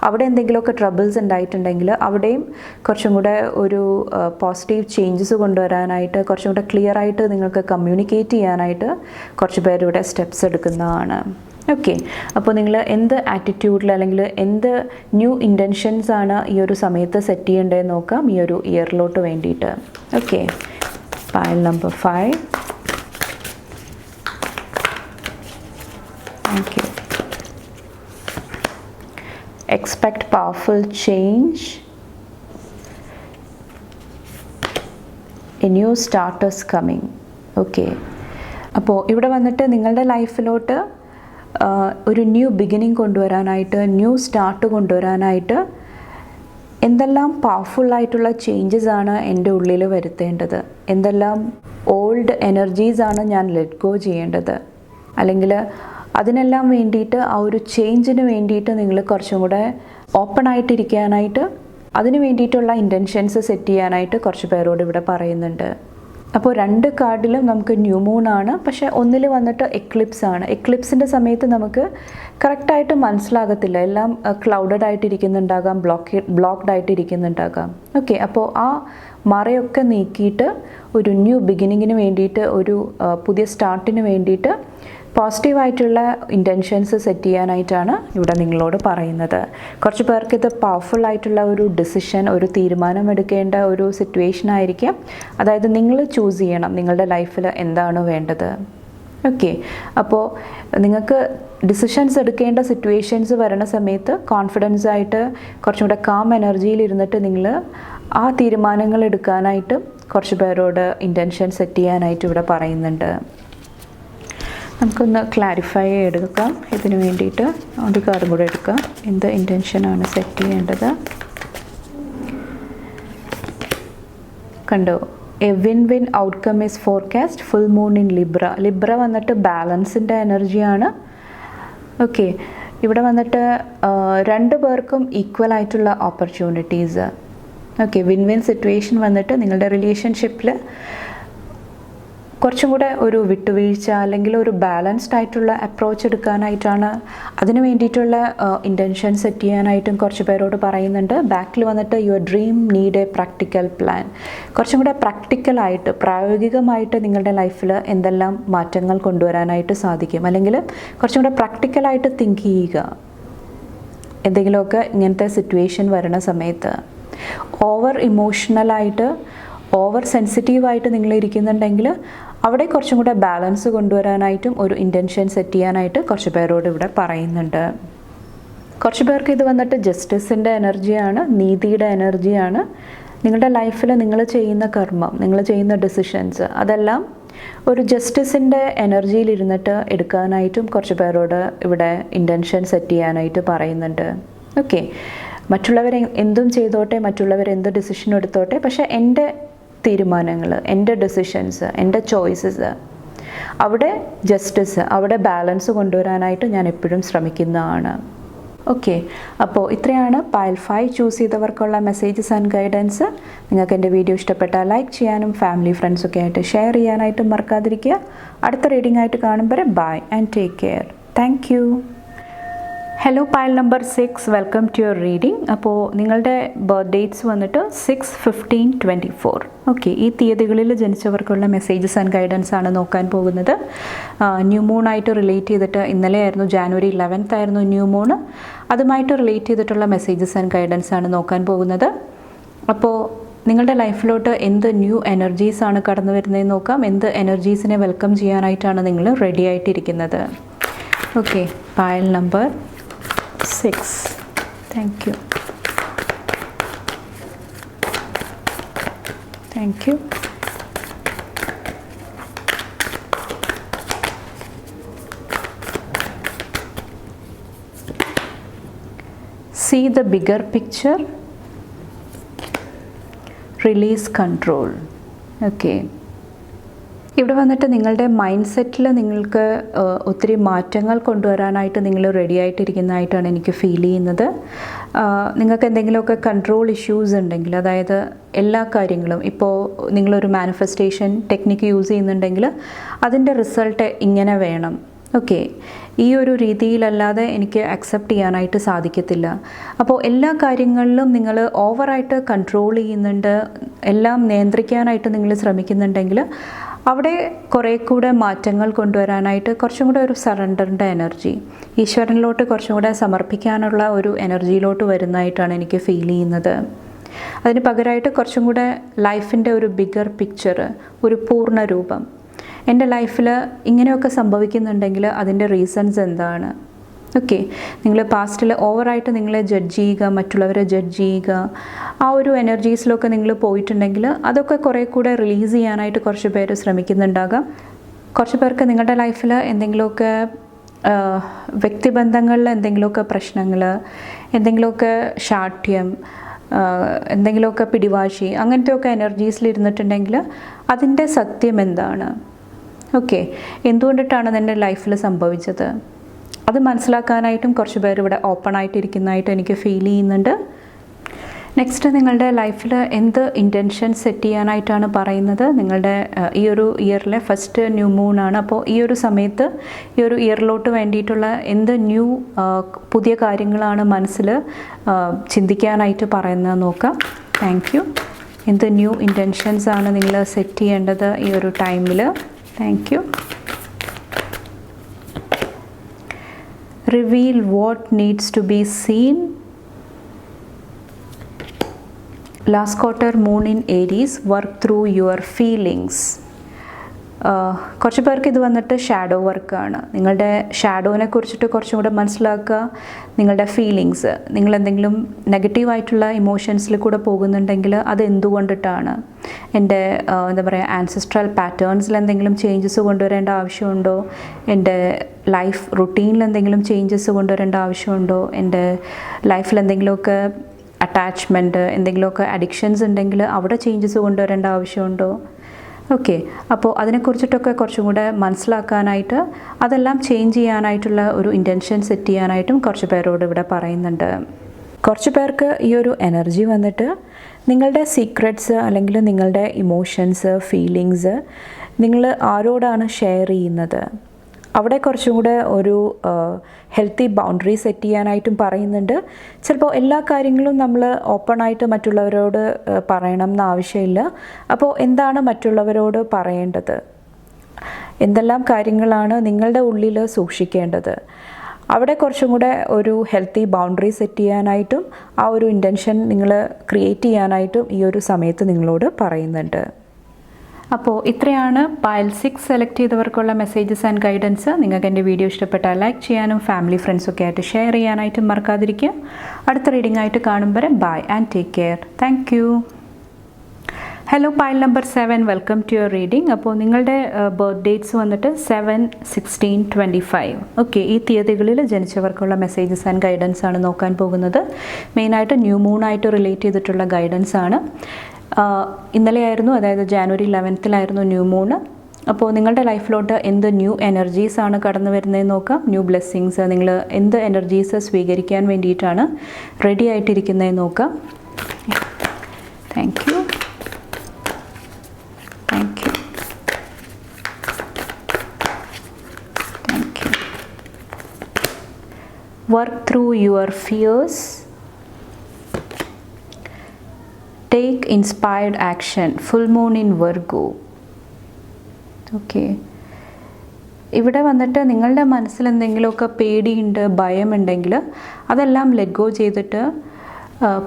അവിടെ എന്തെങ്കിലുമൊക്കെ ട്രബിൾസ് ഉണ്ടായിട്ടുണ്ടെങ്കിൽ അവിടെയും കുറച്ചും കൂടെ ഒരു പോസിറ്റീവ് ചേഞ്ചസ് കൊണ്ടുവരാനായിട്ട്, കുറച്ചും കൂടെ ക്ലിയർ ആയിട്ട് നിങ്ങൾക്ക് കമ്മ്യൂണിക്കേറ്റ് ചെയ്യാനായിട്ട് കുറച്ച് പേര് ഇവിടെ സ്റ്റെപ്സ് എടുക്കുന്നതാണ്. ഓക്കെ, അപ്പോൾ നിങ്ങൾ എന്ത് ആറ്റിറ്റ്യൂഡിൽ അല്ലെങ്കിൽ എന്ത് ന്യൂ ഇൻറ്റൻഷൻസ് ആണ് ഈ ഒരു സമയത്ത് സെറ്റ് ചെയ്യേണ്ടതെന്ന് നോക്കാം ഈ ഒരു ഇയറിലോട്ട് വേണ്ടിയിട്ട്. Okay, pile number 5. Okay. Expect powerful change. A new start is coming. Okay. അപ്പോൾ ഇവിടെ വന്നിട്ട് നിങ്ങളുടെ ലൈഫിലോട്ട് ഒരു ന്യൂ ബിഗിനിങ് കൊണ്ടുവരാനായിട്ട്, ന്യൂ സ്റ്റാർട്ട് കൊണ്ടുവരാനായിട്ട് എന്തെല്ലാം പവർഫുള്ളായിട്ടുള്ള ചേഞ്ചസ് ആണ് എൻ്റെ ഉള്ളിൽ വരുത്തേണ്ടത്, എന്തെല്ലാം ഓൾഡ് എനർജീസാണ് ഞാൻ ലെറ്റ് ഗോ ചെയ്യേണ്ടത്, അല്ലെങ്കിൽ അതിനെല്ലാം വേണ്ടിയിട്ട് ആ ഒരു ചേഞ്ചിന് വേണ്ടിയിട്ട് നിങ്ങൾ കുറച്ചും കൂടെ ഓപ്പൺ ആയിട്ടിരിക്കാനായിട്ട്, അതിന് വേണ്ടിയിട്ടുള്ള ഇൻറ്റൻഷൻസ് സെറ്റ് ചെയ്യാനായിട്ട് കുറച്ച് പേരോട് ഇവിടെ പറയുന്നുണ്ട്. അപ്പോൾ 2 കാർഡിലും നമുക്ക് ന്യൂ മൂൺ ആണ്, പക്ഷേ ഒന്നിൽ വന്നിട്ട് എക്ലിപ്സ് ആണ്. എക്ലിപ്സിൻ്റെ സമയത്ത് നമുക്ക് കറക്റ്റായിട്ട് മനസ്സിലാകത്തില്ല, എല്ലാം ക്ലൗഡഡ് ആയിട്ടിരിക്കുന്നുണ്ടാകാം, ബ്ലോക്ക്ഡ് ആയിട്ടിരിക്കുന്നുണ്ടാകാം. ഓക്കെ, അപ്പോൾ ആ മറയൊക്കെ നീക്കിയിട്ട് ഒരു ന്യൂ ബിഗിനിങ്ങിന് വേണ്ടിയിട്ട്, ഒരു പുതിയ സ്റ്റാർട്ടിന് വേണ്ടിയിട്ട് പോസിറ്റീവായിട്ടുള്ള ഇൻറ്റൻഷൻസ് സെറ്റ് ചെയ്യാനായിട്ടാണ് ഇവിടെ നിങ്ങളോട് പറയുന്നത്. കുറച്ച് പേർക്ക് ഇത് പവർഫുള്ളായിട്ടുള്ള ഒരു ഡിസിഷൻ, ഒരു തീരുമാനം എടുക്കേണ്ട ഒരു സിറ്റുവേഷൻ ആയിരിക്കും. അതായത് നിങ്ങൾ ചൂസ് ചെയ്യണം നിങ്ങളുടെ ലൈഫിൽ എന്താണ് വേണ്ടത്. ഓക്കെ, അപ്പോൾ നിങ്ങൾക്ക് ഡിസിഷൻസ് എടുക്കേണ്ട സിറ്റുവേഷൻസ് വരുന്ന സമയത്ത് കോൺഫിഡൻസ് ആയിട്ട് കുറച്ചും കൂടെ കാം എനർജിയിൽ ഇരുന്നിട്ട് നിങ്ങൾ ആ തീരുമാനങ്ങൾ എടുക്കാനായിട്ട് കുറച്ച് പേരോട് ഇൻറ്റൻഷൻ സെറ്റ് ചെയ്യാനായിട്ട് ഇവിടെ പറയുന്നുണ്ട്. നമുക്കൊന്ന് ക്ലാരിഫൈ എടുക്കാം ഇതിന് വേണ്ടിയിട്ട്. ഒരു കാർഡും കൂടെ എടുക്കാം. എന്ത് ഇൻറ്റൻഷനാണ് സെറ്റ് ചെയ്യേണ്ടത്? കണ്ടോ, A win win outcome is forecast, full moon in Libra. Libra വന്നിട്ട് ബാലൻസിൻ്റെ എനർജിയാണ്. ഓക്കെ, ഇവിടെ വന്നിട്ട് 2 പേർക്കും ഈക്വൽ ആയിട്ടുള്ള opportunities. Okay, win win situation വന്നിട്ട് നിങ്ങളുടെ റിലേഷൻഷിപ്പിൽ കുറച്ചും കൂടെ ഒരു വിട്ടുവീഴ്ച അല്ലെങ്കിൽ ഒരു ബാലൻസ്ഡ് ആയിട്ടുള്ള അപ്രോച്ച് എടുക്കാനായിട്ടാണ്, അതിന് വേണ്ടിയിട്ടുള്ള ഇൻറ്റൻഷൻ സെറ്റ് ചെയ്യാനായിട്ടും കുറച്ച് പേരോട് പറയുന്നുണ്ട്. ബാക്കിൽ വന്നിട്ട് your dream need A practical plan. കുറച്ചും കൂടെ പ്രാക്ടിക്കലായിട്ട്, പ്രായോഗികമായിട്ട് നിങ്ങളുടെ ലൈഫിൽ എന്തെല്ലാം മാറ്റങ്ങൾ കൊണ്ടുവരാനായിട്ട് സാധിക്കും, അല്ലെങ്കിൽ കുറച്ചും കൂടെ പ്രാക്ടിക്കലായിട്ട് തിങ്ക് ചെയ്യുക എന്തെങ്കിലുമൊക്കെ ഇങ്ങനത്തെ സിറ്റുവേഷൻ വരുന്ന സമയത്ത്. ഓവർ ഇമോഷണലായിട്ട്, ഓവർ സെൻസിറ്റീവായിട്ട് നിങ്ങൾ ഇരിക്കുന്നുണ്ടെങ്കിൽ അവിടെ കുറച്ചും കൂടെ ബാലൻസ് കൊണ്ടുവരാനായിട്ടും ഒരു ഇൻറ്റൻഷൻ സെറ്റ് ചെയ്യാനായിട്ട് കുറച്ച് പേരോട് ഇവിടെ പറയുന്നുണ്ട്. കുറച്ച് പേർക്ക് ഇത് വന്നിട്ട് ജസ്റ്റിസിൻ്റെ എനർജിയാണ്, നീതിയുടെ എനർജിയാണ്. നിങ്ങളുടെ ലൈഫിൽ നിങ്ങൾ ചെയ്യുന്ന കർമ്മം, നിങ്ങൾ ചെയ്യുന്ന ഡിസിഷൻസ്, അതെല്ലാം ഒരു ജസ്റ്റിസിൻ്റെ എനർജിയിലിരുന്നിട്ട് എടുക്കാനായിട്ടും കുറച്ച് പേരോട് ഇവിടെ ഇൻറ്റൻഷൻ സെറ്റ് ചെയ്യാനായിട്ട് പറയുന്നുണ്ട്. ഓക്കെ, മറ്റുള്ളവർ എന്തും ചെയ്തോട്ടെ, മറ്റുള്ളവർ എന്ത് ഡിസിഷൻ എടുത്തോട്ടെ, പക്ഷേ എൻ്റെ തീരുമാനങ്ങൾ, എൻ്റെ ഡിസിഷൻസ്, എൻ്റെ ചോയ്സസ്, അവിടെ ജസ്റ്റിസ്, അവിടെ ബാലൻസ് കൊണ്ടുവരാനായിട്ട് ഞാൻ എപ്പോഴും ശ്രമിക്കുന്നതാണ്. ഓക്കെ, അപ്പോൾ ഇത്രയാണ് പൈൽ 5 ചൂസ് ചെയ്തവർക്കുള്ള മെസ്സേജസ് ആൻഡ് ഗൈഡൻസ്. നിങ്ങൾക്ക് എൻ്റെ വീഡിയോ ഇഷ്ടപ്പെട്ടാൽ ലൈക്ക് ചെയ്യാനും ഫാമിലി ഫ്രണ്ട്സൊക്കെ ആയിട്ട് ഷെയർ ചെയ്യാനായിട്ടും മറക്കാതിരിക്കുക. അടുത്ത റീഡിംഗ് ആയിട്ട് കാണുമ്പോൾ bye and take care. Thank you. Hello pile number 6, welcome to your reading. അപ്പോൾ നിങ്ങളുടെ ബർത്ത് ഡേറ്റ്സ് വന്നിട്ട് 6, 15, 24. ഓക്കെ, ഈ തീയതികളിൽ ജനിച്ചവർക്കുള്ള മെസ്സേജസ് ആൻഡ് ഗൈഡൻസ് ആണ് നോക്കാൻ പോകുന്നത്. ന്യൂ മൂണായിട്ട് റിലേറ്റ് ചെയ്തിട്ട്, ഇന്നലെ ആയിരുന്നു January 11th ആയിരുന്നു ന്യൂ മൂൺ, അതുമായിട്ട് റിലേറ്റ് ചെയ്തിട്ടുള്ള മെസ്സേജസ് ആൻഡ് ഗൈഡൻസ് ആണ് നോക്കാൻ പോകുന്നത്. അപ്പോൾ നിങ്ങളുടെ ലൈഫിലോട്ട് എന്ത് ന്യൂ എനർജീസ് ആണ് കടന്നു വരുന്നതെന്ന് നോക്കാം. എന്ത് എനർജീസിനെ വെൽക്കം ചെയ്യാനായിട്ടാണ് നിങ്ങൾ റെഡി ആയിട്ടിരിക്കുന്നത്. Okay, pile number 6. Thank you. Thank you. See the bigger picture. Release control. Okay. ഇവിടെ വന്നിട്ട് നിങ്ങളുടെ മൈൻഡ് സെറ്റിൽ നിങ്ങൾക്ക് ഒത്തിരി മാറ്റങ്ങൾ കൊണ്ടുവരാനായിട്ട് നിങ്ങൾ റെഡി ആയിട്ടിരിക്കുന്നതായിട്ടാണ് എനിക്ക് ഫീൽ ചെയ്യുന്നത്. നിങ്ങൾക്ക് എന്തെങ്കിലുമൊക്കെ കൺട്രോൾ ഇഷ്യൂസ് ഉണ്ടെങ്കിൽ, അതായത് എല്ലാ കാര്യങ്ങളും, ഇപ്പോൾ നിങ്ങളൊരു മാനിഫെസ്റ്റേഷൻ ടെക്നിക്ക് യൂസ് ചെയ്യുന്നുണ്ടെങ്കിൽ അതിൻ്റെ റിസൾട്ട് ഇങ്ങനെ വേണം, ഓക്കെ, ഈ ഒരു രീതിയിലല്ലാതെ എനിക്ക് അക്സെപ്റ്റ് ചെയ്യാനായിട്ട് സാധിക്കത്തില്ല. അപ്പോൾ എല്ലാ കാര്യങ്ങളിലും നിങ്ങൾ ഓവറായിട്ട് കൺട്രോൾ ചെയ്യുന്നുണ്ട്, എല്ലാം നിയന്ത്രിക്കാനായിട്ട് നിങ്ങൾ ശ്രമിക്കുന്നുണ്ടെങ്കിൽ അവിടെ കുറേ കൂടെ മാറ്റങ്ങൾ കൊണ്ടുവരാനായിട്ട് കുറച്ചും കൂടെ ഒരു സറണ്ടറിൻ്റെ എനർജി, ഈശ്വരനിലോട്ട് കുറച്ചും കൂടെ സമർപ്പിക്കാനുള്ള ഒരു എനർജിയിലോട്ട് വരുന്നതായിട്ടാണ് എനിക്ക് ഫീൽ ചെയ്യുന്നത്. അതിന് പകരമായിട്ട് കുറച്ചും കൂടെ ലൈഫിൻ്റെ ഒരു ബിഗർ പിക്ചർ, ഒരു പൂർണ്ണ രൂപം, എൻ്റെ ലൈഫിൽ ഇങ്ങനെയൊക്കെ സംഭവിക്കുന്നുണ്ടെങ്കിൽ അതിൻ്റെ റീസൺസ് എന്താണ്. ഓക്കെ, നിങ്ങൾ പാസ്റ്റിൽ ഓവറായിട്ട് നിങ്ങളെ ജഡ്ജ് ചെയ്യുക, മറ്റുള്ളവരെ ജഡ്ജ് ചെയ്യുക, ആ ഒരു എനർജീസിലൊക്കെ നിങ്ങൾ പോയിട്ടുണ്ടെങ്കിൽ അതൊക്കെ കുറേ കൂടെ റിലീസ് ചെയ്യാനായിട്ട് കുറച്ച് പേര് ശ്രമിക്കുന്നുണ്ടാകാം. കുറച്ച് പേർക്ക് നിങ്ങളുടെ ലൈഫിൽ എന്തെങ്കിലുമൊക്കെ വ്യക്തിബന്ധങ്ങളിൽ എന്തെങ്കിലുമൊക്കെ പ്രശ്നങ്ങൾ, എന്തെങ്കിലുമൊക്കെ ശാഠ്യം, എന്തെങ്കിലുമൊക്കെ പിടിവാശി, അങ്ങനത്തെയൊക്കെ എനർജീസിലിരുന്നിട്ടുണ്ടെങ്കിൽ അതിൻ്റെ സത്യം എന്താണ്, ഓക്കെ, എന്തുകൊണ്ടിട്ടാണ് എൻ്റെ ലൈഫിൽ സംഭവിച്ചത്, അത് മനസ്സിലാക്കാനായിട്ടും കുറച്ച് പേർ ഇവിടെ ഓപ്പൺ ആയിട്ടിരിക്കുന്നതായിട്ട് എനിക്ക് ഫീൽ ചെയ്യുന്നുണ്ട്. നെക്സ്റ്റ്, നിങ്ങളുടെ ലൈഫിൽ എന്ത് ഇൻറ്റൻഷൻ സെറ്റ് ചെയ്യാനായിട്ടാണ് പറയുന്നത്. നിങ്ങളുടെ ഈ ഒരു ഇയറിലെ ഫസ്റ്റ് ന്യൂ മൂണാണ്. അപ്പോൾ ഈ ഒരു സമയത്ത്, ഈ ഒരു ഇയറിലോട്ട് വേണ്ടിയിട്ടുള്ള എന്ത് പുതിയ കാര്യങ്ങളാണ് മനസ്സിൽ ചിന്തിക്കാനായിട്ട് പറയുന്നത് നോക്കാം. Thank you. എന്ത് ന്യൂ ഇൻറ്റൻഷൻസ് ആണ് നിങ്ങൾ സെറ്റ് ചെയ്യേണ്ടത് ഈ ഒരു ടൈമിൽ. Thank you. Reveal what needs to be seen. Last quarter moon in Aries, work through your feelings. കുറച്ച് പേർക്ക് ഇത് വന്നിട്ട് ഷാഡോ വർക്കാണ്. നിങ്ങളുടെ ഷാഡോനെ കുറിച്ചിട്ട് കുറച്ചും കൂടെ മനസ്സിലാക്കുക. നിങ്ങളുടെ ഫീലിങ്സ്, നിങ്ങളെന്തെങ്കിലും നെഗറ്റീവായിട്ടുള്ള ഇമോഷൻസിൽ കൂടെ പോകുന്നുണ്ടെങ്കിൽ അത് എന്തുകൊണ്ടിട്ടാണ്, എൻ്റെ എന്താ പറയുക, ആൻസെസ്ട്രൽ പാറ്റേൺസിൽ എന്തെങ്കിലും ചേഞ്ചസ് കൊണ്ടുവരേണ്ട ആവശ്യമുണ്ടോ, എൻ്റെ ലൈഫ് റുട്ടീനിൽ എന്തെങ്കിലും ചേഞ്ചസ് കൊണ്ടുവരേണ്ട ആവശ്യമുണ്ടോ, എൻ്റെ ലൈഫിൽ എന്തെങ്കിലുമൊക്കെ അറ്റാച്ച്മെൻറ്റ്, എന്തെങ്കിലുമൊക്കെ അഡിക്ഷൻസ് ഉണ്ടെങ്കിൽ അവിടെ ചേഞ്ചസ് കൊണ്ടുവരേണ്ട ആവശ്യമുണ്ടോ. ഓക്കെ, അപ്പോൾ അതിനെക്കുറിച്ചിട്ടൊക്കെ കുറച്ചും കൂടെ മനസ്സിലാക്കാനായിട്ട്, അതെല്ലാം ചേഞ്ച് ചെയ്യാനായിട്ടുള്ള ഒരു ഇൻറ്റൻഷൻ സെറ്റ് ചെയ്യാനായിട്ടും കുറച്ച് പേരോട് ഇവിടെ പറയുന്നുണ്ട്. കുറച്ച് പേർക്ക് ഈ ഒരു എനർജി വന്നിട്ട് നിങ്ങളുടെ സീക്രട്സ് അല്ലെങ്കിൽ നിങ്ങളുടെ ഇമോഷൻസ്, ഫീലിങ്സ് നിങ്ങൾ ആരോടാണ് ഷെയർ ചെയ്യുന്നത്, അവിടെ കുറച്ചും കൂടെ ഒരു ഹെൽത്തി ബൗണ്ടറി സെറ്റ് ചെയ്യാനായിട്ടും പറയുന്നുണ്ട്. ചിലപ്പോൾ എല്ലാ കാര്യങ്ങളും നമ്മൾ ഓപ്പണായിട്ട് മറ്റുള്ളവരോട് പറയണം എന്ന് ആവശ്യമില്ല. അപ്പോൾ എന്താണ് മറ്റുള്ളവരോട് പറയേണ്ടത്, എന്തെല്ലാം കാര്യങ്ങളാണ് നിങ്ങളുടെ ഉള്ളിൽ സൂക്ഷിക്കേണ്ടത്, അവിടെ കുറച്ചും കൂടെ ഒരു ഹെൽത്തി ബൗണ്ടറി സെറ്റ് ചെയ്യാനായിട്ടും ആ ഒരു ഇൻറ്റൻഷൻ നിങ്ങൾ ക്രിയേറ്റ് ചെയ്യാനായിട്ടും ഈ ഒരു സമയത്ത് നിങ്ങളോട് പറയുന്നുണ്ട്. അപ്പോൾ ഇത്രയാണ് പൈൽ 6 സെലക്ട് ചെയ്തവർക്കുള്ള മെസ്സേജസ് ആൻഡ് ഗൈഡൻസ്. നിങ്ങൾക്ക് എൻ്റെ വീഡിയോ ഇഷ്ടപ്പെട്ടാൽ ലൈക്ക് ചെയ്യാനും ഫാമിലി ഫ്രണ്ട്സൊക്കെ ആയിട്ട് ഷെയർ ചെയ്യാനായിട്ടും മറക്കാതിരിക്കുക. അടുത്ത റീഡിംഗ് ആയിട്ട് കാണുമ്പോൾ bye and take care. Thank you. Hello pile number 7, welcome to your reading. അപ്പോൾ നിങ്ങളുടെ ബർത്ത് ഡേറ്റ്സ് വന്നിട്ട് 7, 16, 25. ഓക്കെ, ഈ തീയതികളിൽ ജനിച്ചവർക്കുള്ള മെസ്സേജസ് ആൻഡ് ഗൈഡൻസ് ആണ് നോക്കാൻ പോകുന്നത്. മെയിനായിട്ട് ന്യൂ മൂണായിട്ട് റിലേറ്റ് ചെയ്തിട്ടുള്ള ഗൈഡൻസ് ആണ്. ഇന്നലെയായിരുന്നു, അതായത് ജാനുവരി 11th ന്യൂ മൂണ്. അപ്പോൾ നിങ്ങളുടെ ലൈഫിലോട്ട് എന്ത് ന്യൂ എനർജീസ് ആണ് കടന്നു വരുന്നതെന്ന് നോക്കാം. ന്യൂ ബ്ലെസ്സിങ്സ്, നിങ്ങൾ എന്ത് എനർജീസ് സ്വീകരിക്കാൻ വേണ്ടിയിട്ടാണ് റെഡി ആയിട്ടിരിക്കുന്നതെന്ന് നോക്കാം. Thank you. Work through your fears. Take inspired action. Full moon in Virgo. Okay. ഇവിടെ വന്നിട്ട് നിങ്ങളുടെ മനസ്സിൽ എന്തെങ്കിലുമൊക്കെ പേടിയുണ്ട്, ഭയമുണ്ടെങ്കിൽ അതെല്ലാം ലെറ്റ് ഗോ ചെയ്തിട്ട്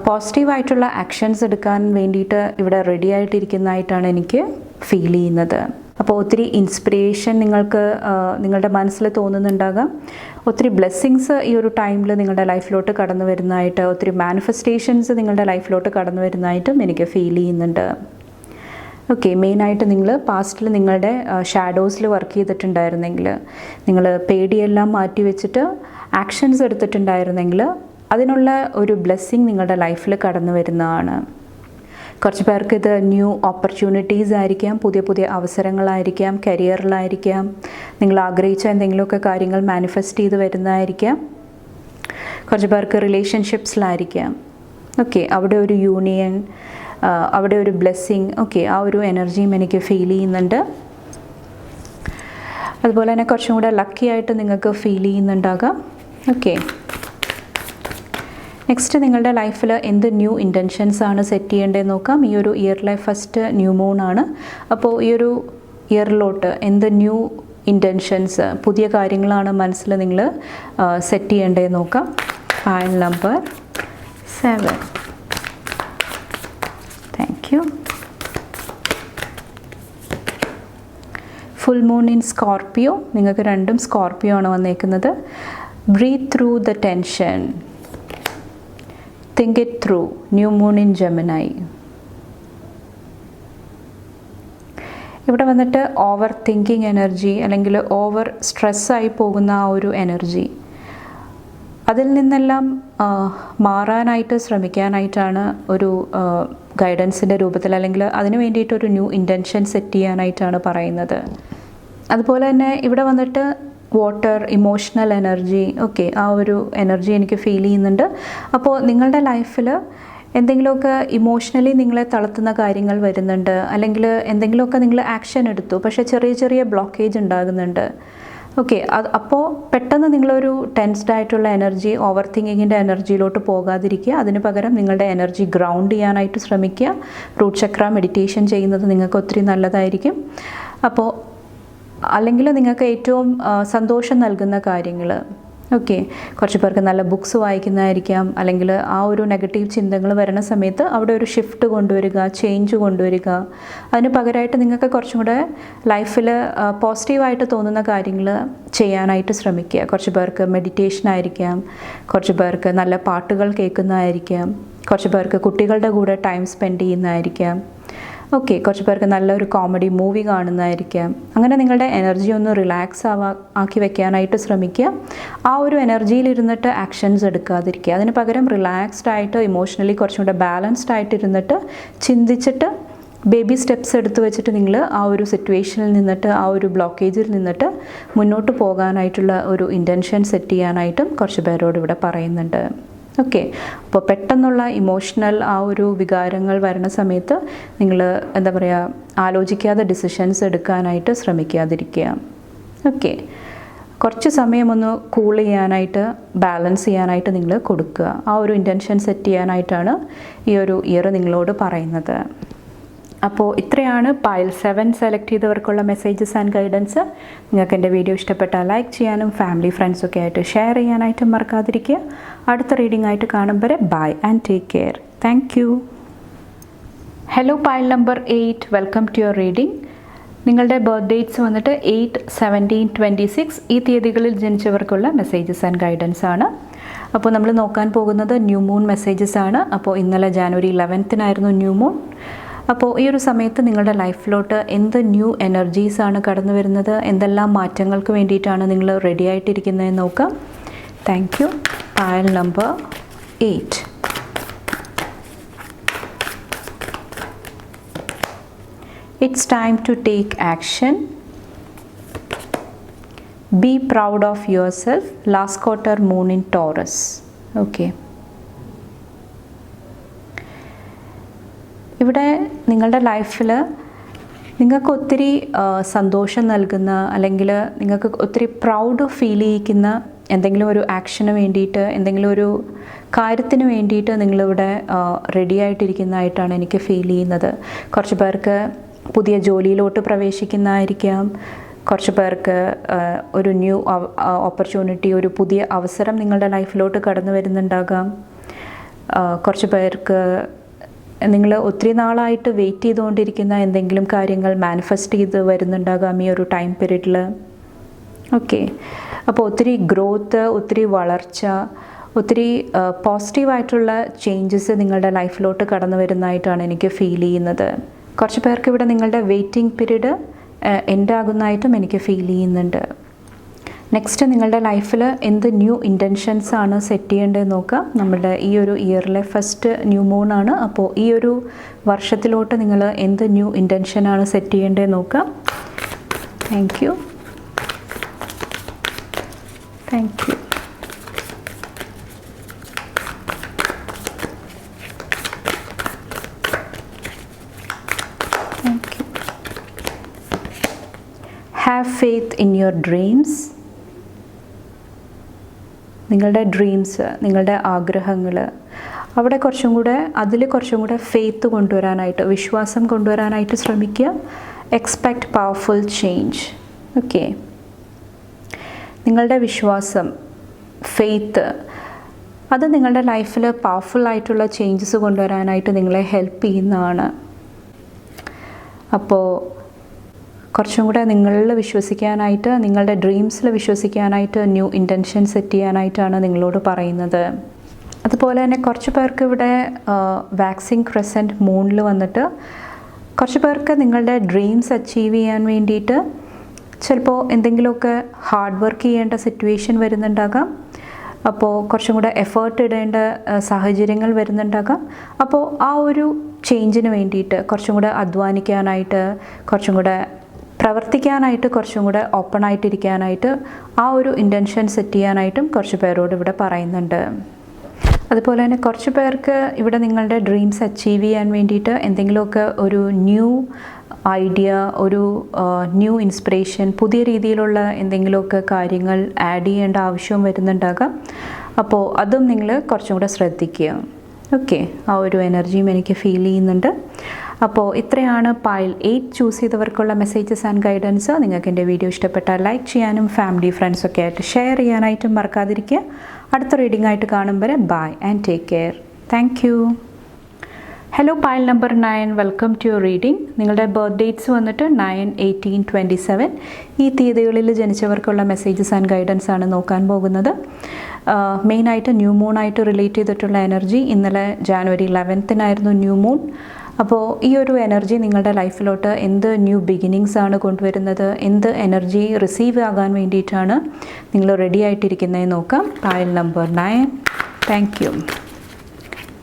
പോസിറ്റീവായിട്ടുള്ള ആക്ഷൻസ് എടുക്കാൻ വേണ്ടിയിട്ട് ഇവിടെ റെഡി ആയിട്ടിരിക്കുന്നതായിട്ടാണ് എനിക്ക് ഫീൽ ചെയ്യുന്നത്. അപ്പോൾ ഒത്തിരി ഇൻസ്പിറേഷൻ നിങ്ങൾക്ക് നിങ്ങളുടെ മനസ്സിൽ തോന്നുന്നുണ്ടാകാം. ഒത്തിരി ബ്ലെസ്സിങ്സ് ഈ ഒരു ടൈമിൽ നിങ്ങളുടെ ലൈഫിലോട്ട് കടന്നു വരുന്നതായിട്ട്, ഒത്തിരി മാനിഫെസ്റ്റേഷൻസ് നിങ്ങളുടെ ലൈഫിലോട്ട് കടന്നു വരുന്നതായിട്ടും എനിക്ക് ഫീൽ ചെയ്യുന്നുണ്ട്. ഓക്കെ, മെയിനായിട്ട് നിങ്ങൾ പാസ്റ്റിൽ നിങ്ങളുടെ ഷാഡോസിൽ വർക്ക് ചെയ്തിട്ടുണ്ടായിരുന്നെങ്കിൽ, നിങ്ങൾ പേടിയെല്ലാം മാറ്റി വെച്ചിട്ട് ആക്ഷൻസ് എടുത്തിട്ടുണ്ടായിരുന്നെങ്കിൽ അതിനുള്ള ഒരു ബ്ലെസ്സിങ് നിങ്ങളുടെ ലൈഫിൽ കടന്നു വരുന്നതാണ്. കുറച്ച് പേർക്ക് ഇത് ന്യൂ ഓപ്പർച്യൂണിറ്റീസ് ആയിരിക്കാം, പുതിയ പുതിയ അവസരങ്ങളായിരിക്കാം, കരിയറിലായിരിക്കാം, നിങ്ങൾ ആഗ്രഹിച്ച എന്തെങ്കിലുമൊക്കെ കാര്യങ്ങൾ മാനിഫെസ്റ്റ് ചെയ്ത് വരുന്നതായിരിക്കാം. കുറച്ച് പേർക്ക് റിലേഷൻഷിപ്സിലായിരിക്കാം. ഓക്കെ, അവിടെ ഒരു യൂണിയൻ, അവിടെ ഒരു ബ്ലെസ്സിങ്. ഓക്കെ, ആ ഒരു എനർജിയും എനിക്ക് ഫീൽ ചെയ്യുന്നുണ്ട്. അതുപോലെ തന്നെ കുറച്ചും കൂടെ ലക്കി ആയിട്ട് നിങ്ങൾക്ക് ഫീൽ ചെയ്യുന്നുണ്ടാകാം. ഓക്കെ, നെക്സ്റ്റ് നിങ്ങളുടെ ലൈഫിൽ എന്ത് ന്യൂ ഇൻറ്റൻഷൻസ് ആണ് സെറ്റ് ചെയ്യേണ്ടതെന്ന് നോക്കാം. ഈ ഒരു ഇയറിലെ ഫസ്റ്റ് ന്യൂ മൂൺ ആണ്. അപ്പോൾ ഈ ഒരു ഇയറിലോട്ട് എന്ത് ന്യൂ ഇൻറ്റൻഷൻസ്, പുതിയ കാര്യങ്ങളാണ് മനസ്സിൽ നിങ്ങൾ സെറ്റ് ചെയ്യേണ്ടതെന്ന് നോക്കാം. File number 7. Thank you. Full moon in Scorpio. നിങ്ങൾക്ക് രണ്ടും സ്കോർപ്പിയോ ആണ് വന്നേക്കുന്നത്. Breath through the tension. Think it through. New moon in Gemini. ഇവിടെ വന്നിട്ട് ഓവർ തിങ്കിങ് എനർജി അല്ലെങ്കിൽ ഓവർ സ്ട്രെസ്സായി പോകുന്ന ആ ഒരു എനർജി, അതിൽ നിന്നെല്ലാം മാറാനായിട്ട് ശ്രമിക്കാനായിട്ടാണ് ഒരു ഗൈഡൻസിൻ്റെ രൂപത്തിൽ, അല്ലെങ്കിൽ അതിന് വേണ്ടിയിട്ടൊരു ന്യൂ ഇൻറ്റൻഷൻ സെറ്റ് ചെയ്യാനായിട്ടാണ് പറയുന്നത്. അതുപോലെ തന്നെ ഇവിടെ വന്നിട്ട് വാട്ടർ, ഇമോഷണൽ എനർജി. ഓക്കെ, ആ ഒരു എനർജി എനിക്ക് ഫീൽ ചെയ്യുന്നുണ്ട്. അപ്പോൾ നിങ്ങളുടെ ലൈഫിൽ എന്തെങ്കിലുമൊക്കെ ഇമോഷണലി നിങ്ങളെ തളർത്തുന്ന കാര്യങ്ങൾ വരുന്നുണ്ട്, അല്ലെങ്കിൽ എന്തെങ്കിലുമൊക്കെ നിങ്ങൾ ആക്ഷൻ എടുത്തു, പക്ഷേ ചെറിയ ചെറിയ ബ്ലോക്കേജ് ഉണ്ടാകുന്നുണ്ട്. ഓക്കെ, അപ്പോൾ പെട്ടെന്ന് നിങ്ങളൊരു ടെൻസ്ഡ് ആയിട്ടുള്ള എനർജി, ഓവർ തിങ്കിങ്ങിൻ്റെ എനർജിയിലോട്ട് പോകാതിരിക്കുക. അതിന് പകരം നിങ്ങളുടെ എനർജി ഗ്രൗണ്ട് ചെയ്യാനായിട്ട് ശ്രമിക്കുക. റൂട്ട് ചക്ര മെഡിറ്റേഷൻ ചെയ്യുന്നത് നിങ്ങൾക്ക് ഒത്തിരി നല്ലതായിരിക്കും. അപ്പോൾ അല്ലെങ്കിൽ നിങ്ങൾക്ക് ഏറ്റവും സന്തോഷം നൽകുന്ന കാര്യങ്ങൾ. ഓക്കെ, കുറച്ച് പേർക്ക് നല്ല ബുക്സ് വായിക്കുന്നതായിരിക്കാം, അല്ലെങ്കിൽ ആ ഒരു നെഗറ്റീവ് ചിന്തകൾ വരുന്ന സമയത്ത് അവിടെ ഒരു ഷിഫ്റ്റ് കൊണ്ടുവരിക, ചേഞ്ച് കൊണ്ടുവരിക. അതിന് പകരമായിട്ട് നിങ്ങൾക്ക് കുറച്ചും കൂടെ ലൈഫിൽ പോസിറ്റീവായിട്ട് തോന്നുന്ന കാര്യങ്ങൾ ചെയ്യാനായിട്ട് ശ്രമിക്കുക. കുറച്ച് പേർക്ക് മെഡിറ്റേഷൻ ആയിരിക്കാം, കുറച്ച് പേർക്ക് നല്ല പാട്ടുകൾ കേൾക്കുന്നതായിരിക്കാം, കുറച്ച് പേർക്ക് കുട്ടികളുടെ കൂടെ ടൈം സ്പെൻഡ് ചെയ്യുന്നതായിരിക്കാം. ഓക്കെ, കുറച്ച് പേർക്ക് നല്ലൊരു കോമഡി മൂവി കാണുന്നതായിരിക്കാം. അങ്ങനെ നിങ്ങളുടെ എനർജി ഒന്ന് റിലാക്സ് ആക്കി വെക്കാനായിട്ട് ശ്രമിക്കുക. ആ ഒരു എനർജിയിലിരുന്നിട്ട് ആക്ഷൻസ് എടുക്കാതിരിക്കുക. അതിന് പകരം റിലാക്സ്ഡ് ആയിട്ട്, ഇമോഷണലി കുറച്ചും കൂടെ ബാലൻസ്ഡ് ആയിട്ട് ഇരുന്നിട്ട് ചിന്തിച്ചിട്ട് ബേബി സ്റ്റെപ്സ് എടുത്ത് വെച്ചിട്ട് നിങ്ങൾ ആ ഒരു സിറ്റുവേഷനിൽ നിന്നിട്ട്, ആ ഒരു ബ്ലോക്കേജിൽ നിന്നിട്ട് മുന്നോട്ട് പോകാനായിട്ടുള്ള ഒരു ഇൻറ്റൻഷൻ സെറ്റ് ചെയ്യാനായിട്ടും കുറച്ച് പേരോട് ഇവിടെ പറയുന്നുണ്ട്. ഓക്കെ, അപ്പോൾ പെട്ടെന്നുള്ള ഇമോഷണൽ ആ ഒരു വികാരങ്ങൾ വരുന്ന സമയത്ത് നിങ്ങൾ എന്താ പറയുക, ആലോചിക്കാതെ ഡിസിഷൻസ് എടുക്കാനായിട്ട് ശ്രമിക്കാതിരിക്കുക. ഓക്കെ, കുറച്ച് സമയം ഒന്ന് കൂൾ ചെയ്യാനായിട്ട്, ബാലൻസ് ചെയ്യാനായിട്ട് നിങ്ങൾ കൊടുക്കുക. ആ ഒരു ഇൻറ്റൻഷൻ സെറ്റ് ചെയ്യാനായിട്ടാണ് ഈ ഒരു ഇയർ നിങ്ങളോട് പറയുന്നത്. അപ്പോൾ ഇത്രയാണ് പൈൽ 7 സെലക്ട് ചെയ്തവർക്കുള്ള മെസ്സേജസ് ആൻഡ് ഗൈഡൻസ്. നിങ്ങൾക്ക് എൻ്റെ വീഡിയോ ഇഷ്ടപ്പെട്ടാൽ ലൈക്ക് ചെയ്യാനും ഫാമിലി ഫ്രണ്ട്സൊക്കെ ആയിട്ട് ഷെയർ ചെയ്യാനായിട്ടും മറക്കാതിരിക്കുക. അടുത്ത റീഡിംഗ് ആയിട്ട് കാണുമ്പോൾ bye and take care. Thank you. Hello pile number 8, welcome to your reading. നിങ്ങളുടെ ബർത്ത് ഡേറ്റ്സ് വന്നിട്ട് 8, 17, 26 ഈ തീയതികളിൽ ജനിച്ചവർക്കുള്ള മെസ്സേജസ് ആൻഡ് ഗൈഡൻസ് ആണ്. അപ്പോൾ നമ്മൾ നോക്കാൻ പോകുന്നത് ന്യൂ മൂൺ മെസ്സേജസ് ആണ്. അപ്പോൾ ഇന്നലെ ജാനുവരി 11th ന്യൂ മൂൺ. അപ്പോൾ ഈ ഒരു സമയത്ത് നിങ്ങളുടെ ലൈഫിലോട്ട് എന്ത് ന്യൂ എനർജീസാണ് കടന്നു വരുന്നത്, എന്തെല്ലാം മാറ്റങ്ങൾക്ക് വേണ്ടിയിട്ടാണ് നിങ്ങൾ റെഡി ആയിട്ടിരിക്കുന്നതെന്ന് നോക്കാം. Thank you. പയൽ number 8. It's time to take action. Be proud of yourself. Last quarter moon in Taurus. Okay. ഇവിടെ നിങ്ങളുടെ ലൈഫിൽ നിങ്ങൾക്ക് ഒത്തിരി സന്തോഷം നൽകുന്ന അല്ലെങ്കിൽ നിങ്ങൾക്ക് ഒത്തിരി പ്രൗഡ് ഫീൽ ചെയ്യിക്കുന്ന എന്തെങ്കിലും ഒരു ആക്ഷന് വേണ്ടിയിട്ട്, എന്തെങ്കിലും ഒരു കാര്യത്തിന് വേണ്ടിയിട്ട് നിങ്ങളിവിടെ റെഡി ആയിട്ടിരിക്കുന്നതായിട്ടാണ് എനിക്ക് ഫീൽ ചെയ്യുന്നത്. കുറച്ച് പേർക്ക് പുതിയ ജോലിയിലോട്ട് പ്രവേശിക്കുന്നതായിരിക്കാം, കുറച്ച് പേർക്ക് ഒരു ന്യൂ ഓപ്പർച്യൂണിറ്റി, ഒരു പുതിയ അവസരം നിങ്ങളുടെ ലൈഫിലോട്ട് കടന്നു വരുന്നുണ്ടാകാം. കുറച്ച് പേർക്ക് നിങ്ങൾ ഒത്തിരി നാളായിട്ട് വെയിറ്റ് ചെയ്തുകൊണ്ടിരിക്കുന്ന എന്തെങ്കിലും കാര്യങ്ങൾ മാനിഫെസ്റ്റ് ചെയ്ത് വരുന്നുണ്ടാകാം ഈ ഒരു ടൈം പീരീഡിൽ. ഓക്കെ, അപ്പോൾ ഒത്തിരി ഗ്രോത്ത്, ഒത്തിരി വളർച്ച, ഒത്തിരി പോസിറ്റീവായിട്ടുള്ള ചേഞ്ചസ് നിങ്ങളുടെ ലൈഫിലോട്ട് കടന്നു വരുന്നതായിട്ടാണ് എനിക്ക് ഫീൽ ചെയ്യുന്നത്. കുറച്ച് പേർക്ക് ഇവിടെ നിങ്ങളുടെ വെയിറ്റിംഗ് പീരീഡ് എൻഡ് ആകുന്നതായിട്ടും എനിക്ക് ഫീൽ ചെയ്യുന്നുണ്ട്. നെക്സ്റ്റ് നിങ്ങളുടെ ലൈഫിൽ എന്ത് ന്യൂ ഇൻറ്റൻഷൻസ് ആണ് സെറ്റ് ചെയ്യേണ്ടതെന്ന് നോക്കാം. നമ്മുടെ ഈ ഒരു ഇയറിലെ ഫസ്റ്റ് ന്യൂ മൂൺ ആണ്. അപ്പോൾ ഈ ഒരു വർഷത്തിലോട്ട് നിങ്ങൾ എന്ത് ന്യൂ ഇൻറ്റൻഷനാണ് സെറ്റ് ചെയ്യേണ്ടതെന്ന് നോക്കാം. Thank you. Thank you. Have faith in your dreams. നിങ്ങളുടെ ഡ്രീംസ്, നിങ്ങളുടെ ആഗ്രഹങ്ങൾ, അവിടെ കുറച്ചും കൂടെ ഫെയ്ത്ത് കൊണ്ടുവരാനായിട്ട്, വിശ്വാസം കൊണ്ടുവരാനായിട്ട് ശ്രമിക്കുക. Expect powerful change. ഓക്കെ, നിങ്ങളുടെ വിശ്വാസം, ഫെയ്ത്ത്, അത് നിങ്ങളുടെ ലൈഫിൽ പവർഫുൾ ആയിട്ടുള്ള ചേഞ്ചസ് കൊണ്ടുവരാനായിട്ട് നിങ്ങളെ ഹെൽപ്പ് ചെയ്യുന്നതാണ്. അപ്പോൾ കുറച്ചും കൂടെ നിങ്ങളിൽ വിശ്വസിക്കാനായിട്ട്, നിങ്ങളുടെ ഡ്രീംസിൽ വിശ്വസിക്കാനായിട്ട്, ന്യൂ ഇൻറ്റൻഷൻ സെറ്റ് ചെയ്യാനായിട്ടാണ് നിങ്ങളോട് പറയുന്നത്. അതുപോലെ തന്നെ കുറച്ച് പേർക്ക് ഇവിടെ വാക്സിംഗ് ക്രെസൻറ്റ് മൂണിൽ വന്നിട്ട് കുറച്ച് പേർക്ക് നിങ്ങളുടെ ഡ്രീംസ് അച്ചീവ് ചെയ്യാൻ വേണ്ടിയിട്ട് ചിലപ്പോൾ എന്തെങ്കിലുമൊക്കെ ഹാർഡ് വർക്ക് ചെയ്യേണ്ട സിറ്റുവേഷൻ വരുന്നുണ്ടാകാം. അപ്പോൾ കുറച്ചും കൂടെ എഫേർട്ട് ഇടേണ്ട സാഹചര്യങ്ങൾ വരുന്നുണ്ടാകാം. അപ്പോൾ ആ ഒരു ചേഞ്ചിന് വേണ്ടിയിട്ട് കുറച്ചും കൂടെ അധ്വാനിക്കാനായിട്ട്, കുറച്ചും കൂടെ പ്രവർത്തിക്കാനായിട്ട്, കുറച്ചും കൂടെ ഓപ്പൺ ആയിട്ടിരിക്കാനായിട്ട്, ആ ഒരു ഇൻറ്റൻഷൻ സെറ്റ് ചെയ്യാനായിട്ടും കുറച്ച് പേരോട് ഇവിടെ പറയുന്നുണ്ട്. അതുപോലെ തന്നെ കുറച്ച് പേർക്ക് ഇവിടെ നിങ്ങളുടെ ഡ്രീംസ് അച്ചീവ് ചെയ്യാൻ വേണ്ടിയിട്ട് എന്തെങ്കിലുമൊക്കെ ഒരു ന്യൂ ഐഡിയ, ഒരു ന്യൂ ഇൻസ്പിറേഷൻ, പുതിയ രീതിയിലുള്ള എന്തെങ്കിലുമൊക്കെ കാര്യങ്ങൾ ആഡ് ചെയ്യേണ്ട ആവശ്യവും വരുന്നുണ്ടാകാം. അപ്പോൾ അതും നിങ്ങൾ കുറച്ചും കൂടെ ശ്രദ്ധിക്കുക. ഓക്കെ, ആ ഒരു എനർജിയും എനിക്ക് ഫീൽ ചെയ്യുന്നുണ്ട്. അപ്പോൾ ഇത്രയാണ് പൈൽ 8 ചൂസ് ചെയ്തവർക്കുള്ള മെസ്സേജസ് ആൻഡ് ഗൈഡൻസ്. നിങ്ങൾക്ക് എൻ്റെ വീഡിയോ ഇഷ്ടപ്പെട്ടാൽ ലൈക്ക് ചെയ്യാനും ഫാമിലി ഫ്രണ്ട്സൊക്കെ ആയിട്ട് ഷെയർ ചെയ്യാനായിട്ടും മറക്കാതിരിക്കുക. അടുത്ത റീഡിംഗ് ആയിട്ട് കാണും വരെ bye and take care. Thank you. Hello pile number 9, welcome to your reading. നിങ്ങളുടെ ബർത്ത് ഡേറ്റ്സ് വന്നിട്ട് 9, 18, 27 ഈ തീയതികളിൽ ജനിച്ചവർക്കുള്ള മെസ്സേജസ് ആൻഡ് ഗൈഡൻസ് ആണ് നോക്കാൻ പോകുന്നത്. മെയിനായിട്ട് ന്യൂ മൂണായിട്ട് റിലേറ്റ് ചെയ്തിട്ടുള്ള എനർജി. ഇന്നലെ ജാനുവരി 11 ന്യൂ മൂൺ. അപ്പോൾ ഈ ഒരു എനർജി നിങ്ങളുടെ ലൈഫിലോട്ട് എന്ത് ന്യൂ ബിഗിനിങ്സ് ആണ് കൊണ്ടുവരുന്നത്, എന്ത് എനർജി റിസീവ് ആകാൻ വേണ്ടിയിട്ടാണ് നിങ്ങൾ റെഡി ആയിട്ടിരിക്കുന്നതെന്ന് നോക്കാം. Pile number 9. Thank you.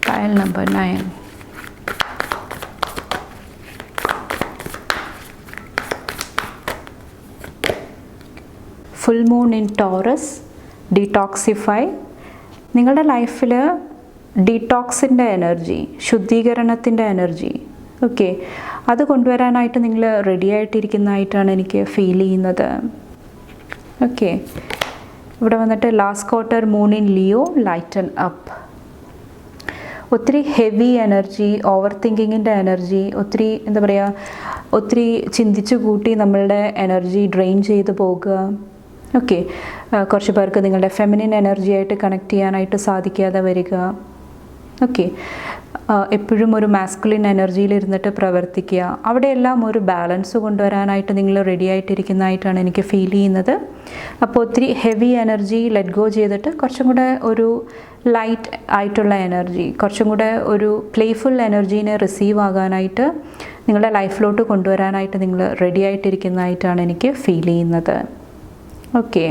Pile number 9. Full moon in Taurus. Detoxify. നിങ്ങളുടെ ലൈഫിൽ ഡീടോക്സിൻ്റെ എനർജി, ശുദ്ധീകരണത്തിൻ്റെ എനർജി, ഓക്കെ, അത് കൊണ്ടുവരാനായിട്ട് നിങ്ങൾ റെഡി ആയിട്ടിരിക്കുന്നതായിട്ടാണ് എനിക്ക് ഫീൽ ചെയ്യുന്നത്. ഓക്കെ, ഇവിടെ വന്നിട്ട് last quarter moon in Leo. Lighten up. ഒത്തിരി ഹെവി എനർജി, ഓവർ തിങ്കിങ്ങിൻ്റെ എനർജി, ഒത്തിരി എന്താ പറയുക, ഒത്തിരി ചിന്തിച്ചു കൂട്ടി നമ്മളുടെ എനർജി ഡ്രെയിൻ ചെയ്ത് പോകുക. ഓക്കെ, കുറച്ച് പേർക്ക് നിങ്ങളുടെ ഫെമിനിൻ എനർജിയായിട്ട് കണക്ട് ചെയ്യാനായിട്ട് സാധിക്കാതെ വരിക. ഓക്കെ, എപ്പോഴും ഒരു മാസ്കുലിൻ എനർജിയിൽ ഇരുന്നിട്ട് പ്രവർത്തിക്കുക, അവിടെയെല്ലാം ഒരു ബാലൻസ് കൊണ്ടുവരാനായിട്ട് നിങ്ങൾ റെഡി ആയിട്ടിരിക്കുന്നതായിട്ടാണ് എനിക്ക് ഫീൽ ചെയ്യുന്നത്. അപ്പോൾ ഒത്തിരി ഹെവി എനർജി ലെറ്റ് ഗോ ചെയ്തിട്ട് കുറച്ചും കൂടെ ഒരു ലൈറ്റ് ആയിട്ടുള്ള എനർജി, കുറച്ചും കൂടെ ഒരു പ്ലേഫുൾ എനർജീനെ റിസീവ് ആകാനായിട്ട് നിങ്ങളുടെ ലൈഫിലോട്ട് കൊണ്ടുവരാനായിട്ട് നിങ്ങൾ റെഡി ആയിട്ടിരിക്കുന്നതായിട്ടാണ് എനിക്ക് ഫീൽ ചെയ്യുന്നത്. ഓക്കെ,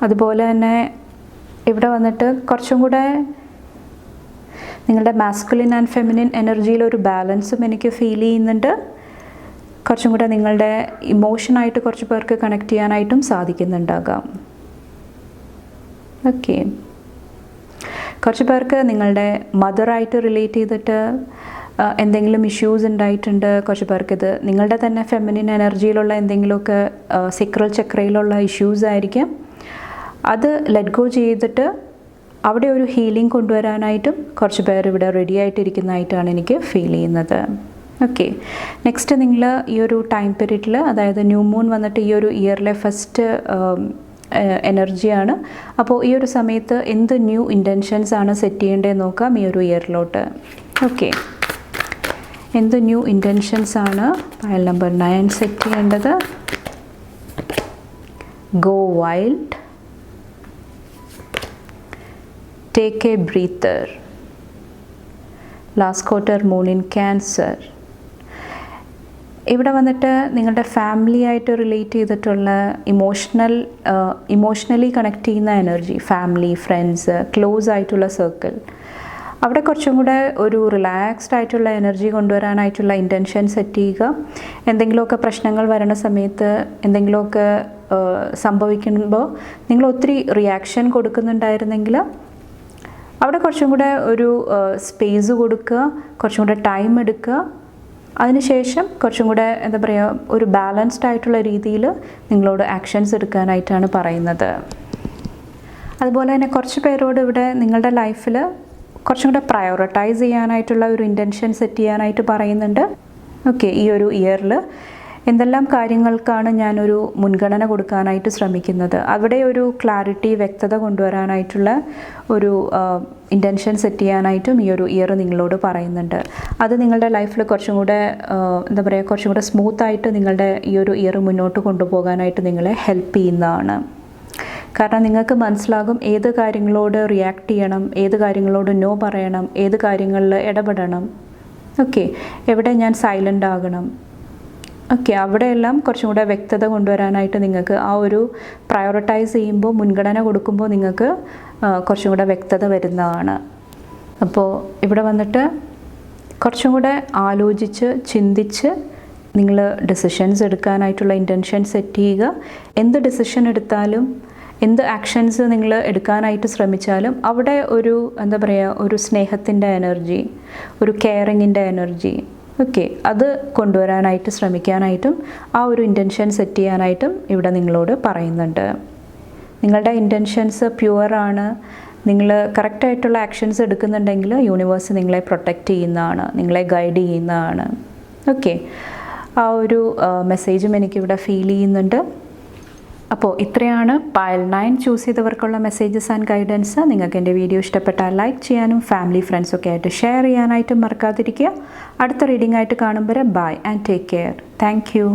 അതുപോലെ തന്നെ ഇവിടെ വന്നിട്ട് കുറച്ചും കൂടെ നിങ്ങളുടെ മാസ്കുലിൻ ആൻഡ് ഫെമിനിൻ എനർജിയിലൊരു ബാലൻസും എനിക്ക് ഫീൽ ചെയ്യുന്നുണ്ട്. കുറച്ചും കൂടെ നിങ്ങളുടെ ഇമോഷനായിട്ട് കുറച്ച് പേർക്ക് കണക്ട് ചെയ്യാനായിട്ടും സാധിക്കുന്നുണ്ടാകാം. ഓക്കെ, കുറച്ച് പേർക്ക് നിങ്ങളുടെ മദറായിട്ട് റിലേറ്റ് ചെയ്തിട്ട് എന്തെങ്കിലും ഇഷ്യൂസ് ഉണ്ടായിട്ടുണ്ട്. കുറച്ച് പേർക്ക് ഇത് നിങ്ങളുടെ തന്നെ ഫെമിനിൻ എനർജിയിലുള്ള എന്തെങ്കിലുമൊക്കെ സെക്രൽ ചക്രയിലുള്ള ഇഷ്യൂസ് ആയിരിക്കും. അത് ലെറ്റ് ഗോ ചെയ്തിട്ട് അവിടെ ഒരു ഹീലിംഗ് കൊണ്ടുവരാനായിട്ടും കുറച്ച് പേർ ഇവിടെ റെഡി ആയിട്ടിരിക്കുന്നതായിട്ടാണ് എനിക്ക് ഫീൽ ചെയ്യുന്നത്. ഓക്കെ, നെക്സ്റ്റ് നിങ്ങൾ ഈ ഒരു ടൈം പീരീഡിൽ, അതായത് ന്യൂ മൂൺ വന്നിട്ട് ഈ ഒരു ഇയറിലെ ഫസ്റ്റ് എനർജിയാണ്. അപ്പോൾ ഈ ഒരു സമയത്ത് എന്ത് ന്യൂ ഇൻറ്റൻഷൻസ് ആണ് സെറ്റ് ചെയ്യേണ്ടതെന്ന് നോക്കാം ഈ ഒരു ഇയറിലോട്ട്. ഓക്കെ, എന്ത് ന്യൂ ഇൻറ്റൻഷൻസ് ആണ് പൈൽ നമ്പർ 9 സെറ്റ് ചെയ്യേണ്ടത്? Go wild, take A breather, last quarter moon in cancer. ഇവിടെ വന്നിട്ട് നിങ്ങളുടെ ഫാമിലി ആയിട്ട് റിലേറ്റ് ചെയ്തിട്ടുള്ള ഇമോഷണലി കണക്ട് ചെയ്യുന്ന എനർജി, ഫാമിലി, ഫ്രണ്ട്സ്, ക്ലോസ് ആയിട്ടുള്ള സർക്കിൾ, അവിടെ കുറച്ചും കൂടെ ഒരു റിലാക്സ്ഡ് ആയിട്ടുള്ള എനർജി കൊണ്ടുവരാനായിട്ടുള്ള ഇൻറ്റൻഷൻ സെറ്റ് ചെയ്യുക. എന്തെങ്കിലുമൊക്കെ പ്രശ്നങ്ങൾ വരുന്ന സമയത്ത്, എന്തെങ്കിലുമൊക്കെ സംഭവിക്കുമ്പോൾ നിങ്ങൾ ഒത്തിരി റിയാക്ഷൻ കൊടുക്കുന്നുണ്ടായിരുന്നെങ്കിൽ അവിടെ കുറച്ചും കൂടെ ഒരു സ്പേസ് കൊടുക്കുക, കുറച്ചും കൂടെ ടൈം എടുക്കുക. അതിനുശേഷം കുറച്ചും കൂടെ എന്താ പറയുക, ഒരു ബാലൻസ്ഡ് ആയിട്ടുള്ള രീതിയിൽ നിങ്ങളോട് ആക്ഷൻസ് എടുക്കാനായിട്ടാണ് പറയുന്നത്. അതുപോലെ തന്നെ കുറച്ച് പേരോട് ഇവിടെ നിങ്ങളുടെ ലൈഫിൽ കുറച്ചും കൂടെ പ്രയോറിറ്റൈസ് ചെയ്യാനായിട്ടുള്ള ഒരു ഇൻറ്റൻഷൻ സെറ്റ് ചെയ്യാനായിട്ട് പറയുന്നുണ്ട്. ഓക്കെ, ഈ ഒരു ഇയറിൽ എന്തെല്ലാം കാര്യങ്ങൾക്കാണ് ഞാനൊരു മുൻഗണന കൊടുക്കാനായിട്ട് ശ്രമിക്കുന്നത്, അവിടെ ഒരു ക്ലാരിറ്റി, വ്യക്തത കൊണ്ടുവരാനായിട്ടുള്ള ഒരു ഇൻറ്റൻഷൻ സെറ്റ് ചെയ്യാനായിട്ടും ഈ ഒരു ഇയർ നിങ്ങളോട് പറയുന്നുണ്ട്. അത് നിങ്ങളുടെ ലൈഫിൽ കുറച്ചും കൂടെ എന്താ പറയുക, കുറച്ചും കൂടെ സ്മൂത്തായിട്ട് നിങ്ങളുടെ ഈ ഒരു ഇയർ മുന്നോട്ട് കൊണ്ടുപോകാനായിട്ട് നിങ്ങളെ ഹെൽപ്പ് ചെയ്യുന്നതാണ്. കാരണം നിങ്ങൾക്ക് മനസ്സിലാകും ഏത് കാര്യങ്ങളോട് റിയാക്ട് ചെയ്യണം, ഏത് കാര്യങ്ങളോട് നോ പറയണം, ഏത് കാര്യങ്ങളിൽ ഇടപെടണം. ഓക്കെ, എവിടെ ഞാൻ സൈലൻ്റ് ആകണം. ഓക്കെ, അവിടെയെല്ലാം കുറച്ചും കൂടെ വ്യക്തത കൊണ്ടുവരാനായിട്ട് നിങ്ങൾക്ക് ആ ഒരു പ്രയോറിറ്റൈസ് ചെയ്യുമ്പോൾ, മുൻഗണന കൊടുക്കുമ്പോൾ നിങ്ങൾക്ക് കുറച്ചും കൂടെ വ്യക്തത വരുന്നതാണ്. അപ്പോൾ ഇവിടെ വന്നിട്ട് കുറച്ചും കൂടെ ആലോചിച്ച് ചിന്തിച്ച് നിങ്ങൾ ഡിസിഷൻസ് എടുക്കാനായിട്ടുള്ള ഇൻറ്റൻഷൻ സെറ്റ് ചെയ്യുക. എന്ത് ഡിസിഷൻ എടുത്താലും, എന്ത് ആക്ഷൻസ് നിങ്ങൾ എടുക്കാനായിട്ട് ശ്രമിച്ചാലും അവിടെ ഒരു എന്താ പറയുക, ഒരു സ്നേഹത്തിൻ്റെ എനർജി, ഒരു കെയറിങ്ങിൻ്റെ എനർജി, ഓക്കെ, അത് കൊണ്ടുവരാനായിട്ട് ശ്രമിക്കാനായിട്ടും ആ ഒരു ഇൻറ്റൻഷൻ സെറ്റ് ചെയ്യാനായിട്ടും ഇവിടെ നിങ്ങളോട് പറയുന്നുണ്ട്. നിങ്ങളുടെ ഇൻറ്റൻഷൻസ് പ്യുവറാണ്, നിങ്ങൾ കറക്റ്റായിട്ടുള്ള ആക്ഷൻസ് എടുക്കുന്നുണ്ടെങ്കിൽ യൂണിവേഴ്സ് നിങ്ങളെ പ്രൊട്ടക്റ്റ് ചെയ്യുന്നതാണ്, നിങ്ങളെ ഗൈഡ് ചെയ്യുന്നതാണ്. ഓക്കെ, ആ ഒരു മെസ്സേജും എനിക്കിവിടെ ഫീൽ ചെയ്യുന്നുണ്ട്. അപ്പോൾ ഇത്രയാണ് പൈൽ 9 ചൂസ് ചെയ്തവർക്കുള്ള മെസ്സേജസ് ആൻഡ് ഗൈഡൻസ്. നിങ്ങൾക്ക് എൻ്റെ വീഡിയോ ഇഷ്ടപ്പെട്ടാൽ ലൈക്ക് ചെയ്യാനും ഫാമിലി ഫ്രണ്ട്സൊക്കെ ആയിട്ട് ഷെയർ ചെയ്യാനായിട്ടും മറക്കാതിരിക്കുക. അടുത്ത റീഡിംഗ് ആയിട്ട് കാണുമ്പോൾ bye and take care. Thank U.